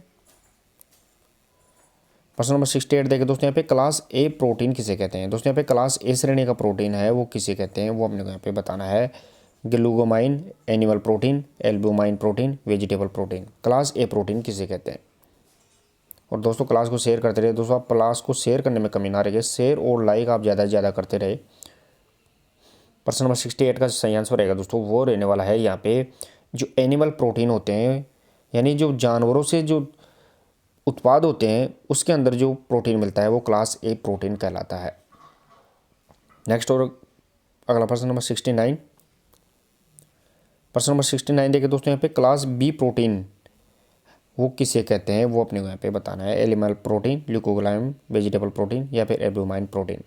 प्रश्न नंबर 68 देखिए दोस्तों, यहाँ पे क्लास ए प्रोटीन किसे कहते हैं? दोस्तों यहाँ पे क्लास ए श्रेणी का प्रोटीन है वो किसे कहते हैं, वो अपने को यहाँ पे बताना है। ग्लूकोमाइन, animal protein, albumin protein, vegetable protein. Class A protein किसे कहते हैं? और दोस्तों क्लास को शेयर करते रहे दोस्तों, आप क्लास को शेयर करने में कमी ना रहे, शेयर और लाइक आप ज़्यादा से ज़्यादा करते रहे। प्रश्न नंबर 68 का सही आंसर रहेगा दोस्तों वो रहने वाला है यहाँ पे जो एनिमल प्रोटीन होते हैं, यानी जो जानवरों से जो उत्पाद होते हैं उसके अंदर जो प्रोटीन मिलता है वो क्लास ए प्रोटीन कहलाता है। नेक्स्ट और अगला प्रश्न नंबर 69। प्रश्न नंबर 69 देखिए दोस्तों, यहाँ पे क्लास बी प्रोटीन वो किसे कहते हैं, वो अपने को यहाँ पे बताना है। एनिमल प्रोटीन, ल्यूकोग्लाइम, वेजिटेबल प्रोटीन या फिर एल्ब्यूमाइन प्रोटीन।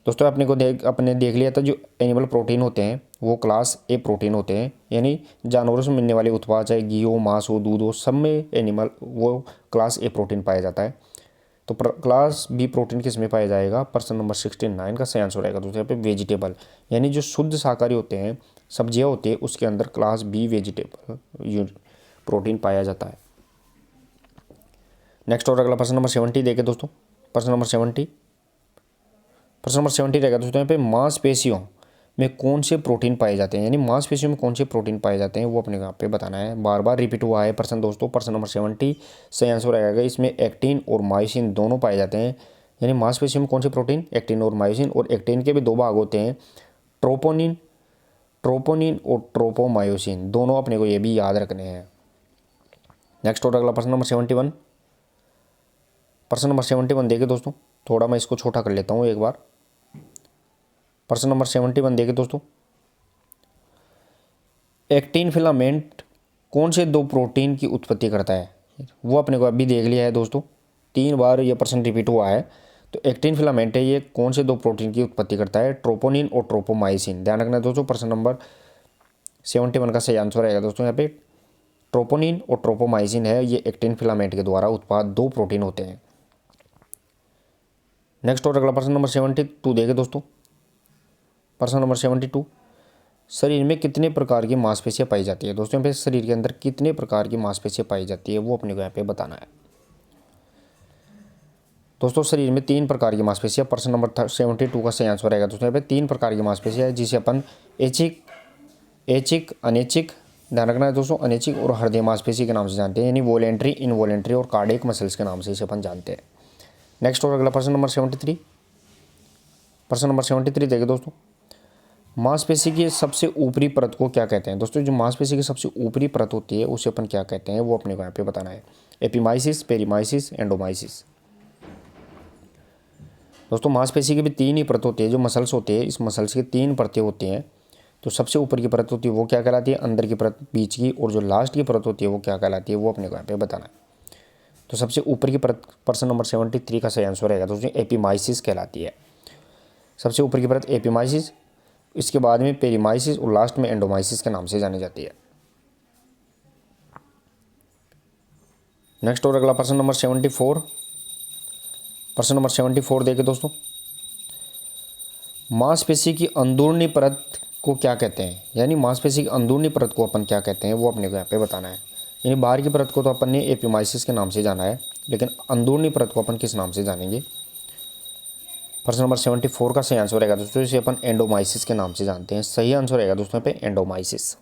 दोस्तों अपने देख लिया था जो एनिमल प्रोटीन होते हैं वो क्लास ए प्रोटीन होते हैं, यानी जानवरों से मिलने वाले उत्पाद चाहे घी हो, मांस हो, दूध हो, सब में एनिमल वो क्लास ए प्रोटीन पाया जाता है। तो क्लास बी प्रोटीन किस में पाया जाएगा? प्रश्न नंबर 69 का सही आंसर रहेगा दोस्तों यहाँ पे वेजिटेबल, यानी जो शुद्ध शाकाहारी होते हैं, सब्जियाँ होती है उसके अंदर क्लास बी वेजिटेबल प्रोटीन पाया जाता है। नेक्स्ट और अगला प्रश्न नंबर 70 देखे दोस्तों। प्रश्न नंबर 70 रहेगा दोस्तों यहाँ पे मांसपेशियों में कौन से प्रोटीन पाए जाते हैं, यानी मांसपेशियों में कौन से प्रोटीन पाए जाते हैं वो अपने यहाँ पे बताना है। बार बार रिपीट हुआ है प्रश्न दोस्तों। प्रश्न नंबर 70 सही आंसर रहेगा, इसमें एक्टिन और मायोसिन दोनों पाए जाते हैं। यानी मांसपेशियों में कौन से प्रोटीन? एक्टिन और मायोसिन। और एक्टिन के भी दो भाग होते हैं, ट्रोपोनिन और ट्रोपोमायोसिन, दोनों अपने को ये भी याद रखने हैं। नेक्स्ट और अगला प्रश्न नंबर 71। प्रश्न नंबर 71 देखिए दोस्तों, थोड़ा मैं इसको छोटा कर लेता हूँ एक बार। प्रश्न नंबर 71 देखिए दोस्तों, एक्टिन फिलामेंट कौन से दो प्रोटीन की उत्पत्ति करता है, वो अपने को अभी देख लिया है दोस्तों, 3 बार ये प्रश्न रिपीट हुआ है। तो एक्टिन फिलामेंट है ये कौन से दो प्रोटीन की उत्पत्ति करता है? ट्रोपोनिन और ट्रोपोमायोसिन। ध्यान रखना दोस्तों, प्रश्न नंबर 71 का सही आंसर रहेगा दोस्तों यहाँ पे ट्रोपोनिन और ट्रोपोमायोसिन है, ये एक्टिन फिलामेंट के द्वारा उत्पाद दो प्रोटीन होते हैं। नेक्स्ट और अगला प्रश्न नंबर 72 देखें दोस्तों। प्रश्न नंबर 72, शरीर में कितने प्रकार की मांसपेशियां पाई जाती है? दोस्तों यहाँ पे शरीर के अंदर कितने प्रकार की मांसपेशियां पाई जाती है वो अपने को यहाँ पे बताना है। दोस्तों शरीर में 3 प्रकार की मांसपेशियां, प्रश्न नंबर 72 का सही आंसर रहेगा दोस्तों यहाँ पे 3 प्रकार की मांसपेशियां है, जिसे अपन ऐच्छिक, अनैच्छिक, ध्यान रखना है दोस्तों, अनैच्छिक और हृदय मांसपेशी के नाम से जानते हैं, यानी वॉलेंट्री, इनवॉलेंट्री और कार्डियक मसल्स के नाम से इसे अपन जानते हैं। नेक्स्ट और अगला प्रश्न नंबर 73। प्रश्न नंबर 73 देखिए दोस्तों, मांसपेशी की सबसे ऊपरी परत को क्या कहते हैं? दोस्तों जो मांसपेशी की सबसे ऊपरी परत होती है उसे अपन क्या कहते हैं वो अपने को यहाँ पे बताना है। एपिमाइसिस, पेरीमाइसिस, एंडोमाइसिस। दोस्तों मांसपेशी की भी 3 ही परत होती है, जो मसल्स होते हैं इस मसल्स की 3 परतें होती हैं। तो सबसे ऊपर की परत होती है वो क्या कहलाती है, अंदर की परत, बीच की, और जो लास्ट की परत होती है वो क्या कहलाती है, वो अपने को यहाँ पे बताना है। तो सबसे ऊपर की परत प्रश्न नंबर 73 का सही आंसर रहेगा दोस्तों एपिमाइसिस कहलाती है। सबसे ऊपर की परत एपिमाइसिस, इसके बाद में पेरीमाइसिस और लास्ट में एंडोमाइसिस के नाम से जानी जाती है। नेक्स्ट और अगला प्रश्न नंबर 74। प्रश्न नंबर 74 देखिए दोस्तों, मांसपेशी की अंदरूनी परत को क्या कहते हैं, यानी मांसपेशी की अंदरूनी परत को अपन क्या कहते हैं वो अपने को यहाँ पे बताना है। यानी बाहर की परत को तो अपन ने एपिमाइसिस के नाम से जाना है, लेकिन अंदरूनी परत को अपन किस नाम से जानेंगे। प्रश्न नंबर 74 का सही आंसर रहेगा दोस्तों, इसे अपन एंडोमाइसिस के नाम से जानते हैं। सही आंसर रहेगा दोस्तों यहाँ पे एंडोमाइसिस।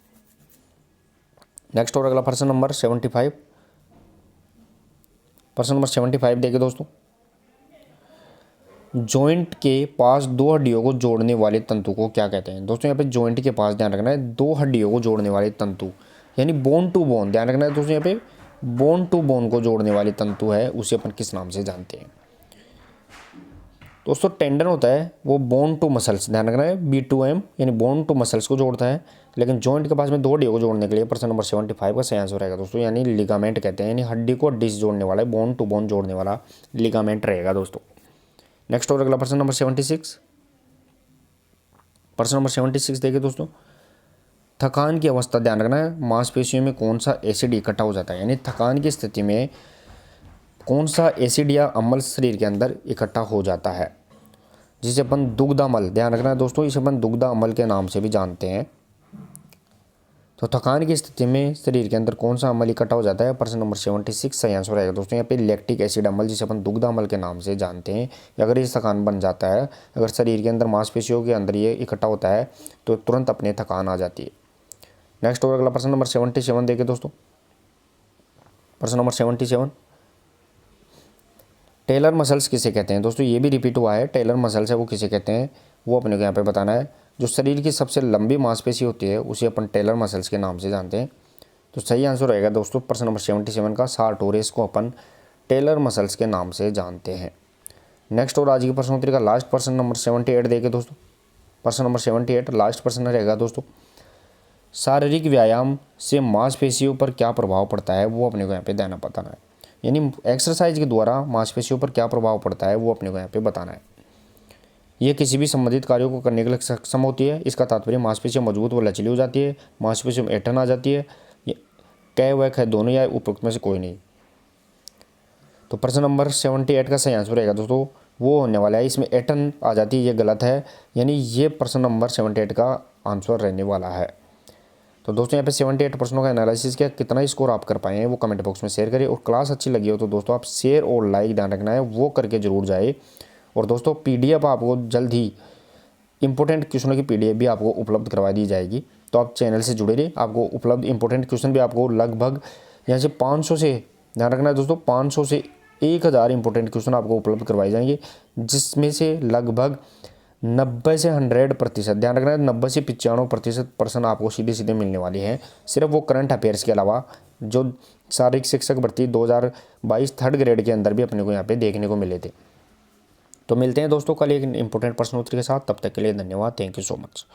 नेक्स्ट और अगला प्रश्न नंबर 75। प्रश्न नंबर 75 देखिए दोस्तों, जॉइंट के पास 2 हड्डियों को जोड़ने वाले तंतु को क्या कहते हैं। दोस्तों यहाँ पे जॉइंट के पास ध्यान रखना है, 2 हड्डियों को जोड़ने वाले तंतु, यानी बोन टू बोन, ध्यान रखना है दोस्तों यहाँ पे बोन टू बोन को जोड़ने वाले तंतु है, उसे अपन किस नाम से जानते हैं। दोस्तों टेंडन होता है वो बोन टू मसल्स, ध्यान रखना है B2M, यानी बोन टू मसल्स को जोड़ता है, लेकिन जॉइंट के पास में 2 हड्डियों को जोड़ने के लिए प्रश्न नंबर 75 का सही आंसर रहेगा दोस्तों, यानी लिगामेंट कहते हैं, यानी हड्डी को हड्डी से जोड़ने वाला, बोन टू बोन जोड़ने वाला लिगामेंट रहेगा दोस्तों। नेक्स्ट और अगला प्रश्न नंबर 76। प्रश्न नंबर 76 देखिए दोस्तों, थकान की अवस्था, ध्यान रखना है मांसपेशियों में कौन सा एसिड इकट्ठा हो जाता है, यानी थकान की स्थिति में कौन सा एसिड या अम्ल शरीर के अंदर इकट्ठा हो जाता है, जिसे अपन दुग्ध अम्ल, ध्यान रखना है दोस्तों इसे अपन दुग्ध अम्ल के नाम से भी जानते हैं। तो थकान की स्थिति में शरीर के अंदर कौन सा अम्ल इकट्ठा हो जाता है, प्रश्न नंबर 76 सही आंसर रहेगा दोस्तों यहाँ पे लैक्टिक एसिड अम्ल, जिसे अपन दुग्ध अम्ल के नाम से जानते हैं। अगर ये थकान बन जाता है, अगर शरीर के अंदर मांसपेशियों के अंदर ये इकट्ठा होता है तो तुरंत अपने थकान आ जाती है। नेक्स्ट और अगला प्रश्न नंबर 77 देखिए दोस्तों, प्रश्न नंबर 77, टेलर मसल्स किसे कहते हैं। दोस्तों ये भी रिपीट हुआ है, टेलर मसल्स है वो किसे कहते हैं वो अपने को यहाँ पे बताना है। जो शरीर की सबसे लंबी मांसपेशी होती है उसे अपन टेलर मसल्स के नाम से जानते हैं। तो सही आंसर रहेगा दोस्तों प्रश्न नंबर 77 का सार्टोरियस को अपन टेलर मसल्स के नाम से जानते हैं। नेक्स्ट और आज की प्रश्नोत्तरी का लास्ट प्रश्न नंबर 78 देखिए दोस्तों, प्रश्न नंबर 78 लास्ट प्रश्न रहेगा दोस्तों, शारीरिक व्यायाम से मांसपेशियों पर क्या प्रभाव पड़ता है वो अपने को यहाँ पे देना बताना है, यानी एक्सरसाइज के द्वारा मांसपेशियों पर क्या प्रभाव पड़ता है वो अपने को यहाँ पे बताना है। यह किसी भी संबंधित कार्यों को करने के लिए सक्षम होती है, इसका तात्पर्य मांसपेशियाँ मजबूत व लचीली हो जाती है, मांसपेशियों में ऐंठन आ जाती है, कै व ख दोनों या उपरोक्त में से कोई नहीं। तो प्रश्न नंबर 78 का सही आंसर रहेगा दोस्तों वो होने वाला है, इसमें ऐंठन आ जाती है, ये गलत है, यानी ये प्रश्न नंबर 78 का आंसर रहने वाला है। तो दोस्तों यहाँ पे 78 प्रश्नों का एनालिसिस किया, कितना स्कोर आप कर पाए हैं वो कमेंट बॉक्स में शेयर करिए, और क्लास अच्छी लगी हो तो दोस्तों आप शेयर और लाइक, ध्यान रखना है वो करके जरूर जाए। और दोस्तों PDF आपको जल्द ही इंपॉर्टेंट क्वेश्चनों की PDF भी आपको उपलब्ध करवा दी जाएगी, तो आप चैनल से जुड़े रहिए। आपको उपलब्ध इंपॉर्टेंट क्वेश्चन भी आपको लगभग यहाँ से 500 से, ध्यान रखना है दोस्तों 500 से 1000 इंपॉर्टेंट क्वेश्चन आपको उपलब्ध करवाए जाएंगे, जिसमें से लगभग 90 से 100%, ध्यान रखना है 90 से 95% प्रश्न आपको सीधे सीधे मिलने वाली है, सिर्फ वो करंट अफेयर्स के अलावा जो शारीरिक शिक्षक भर्ती 2022 थर्ड ग्रेड के अंदर भी अपने को यहाँ पे देखने को मिले थे। तो मिलते हैं दोस्तों कल एक इंपॉर्टेंट प्रश्नोत्तरी के साथ, तब तक के लिए धन्यवाद, थैंक यू सो मच।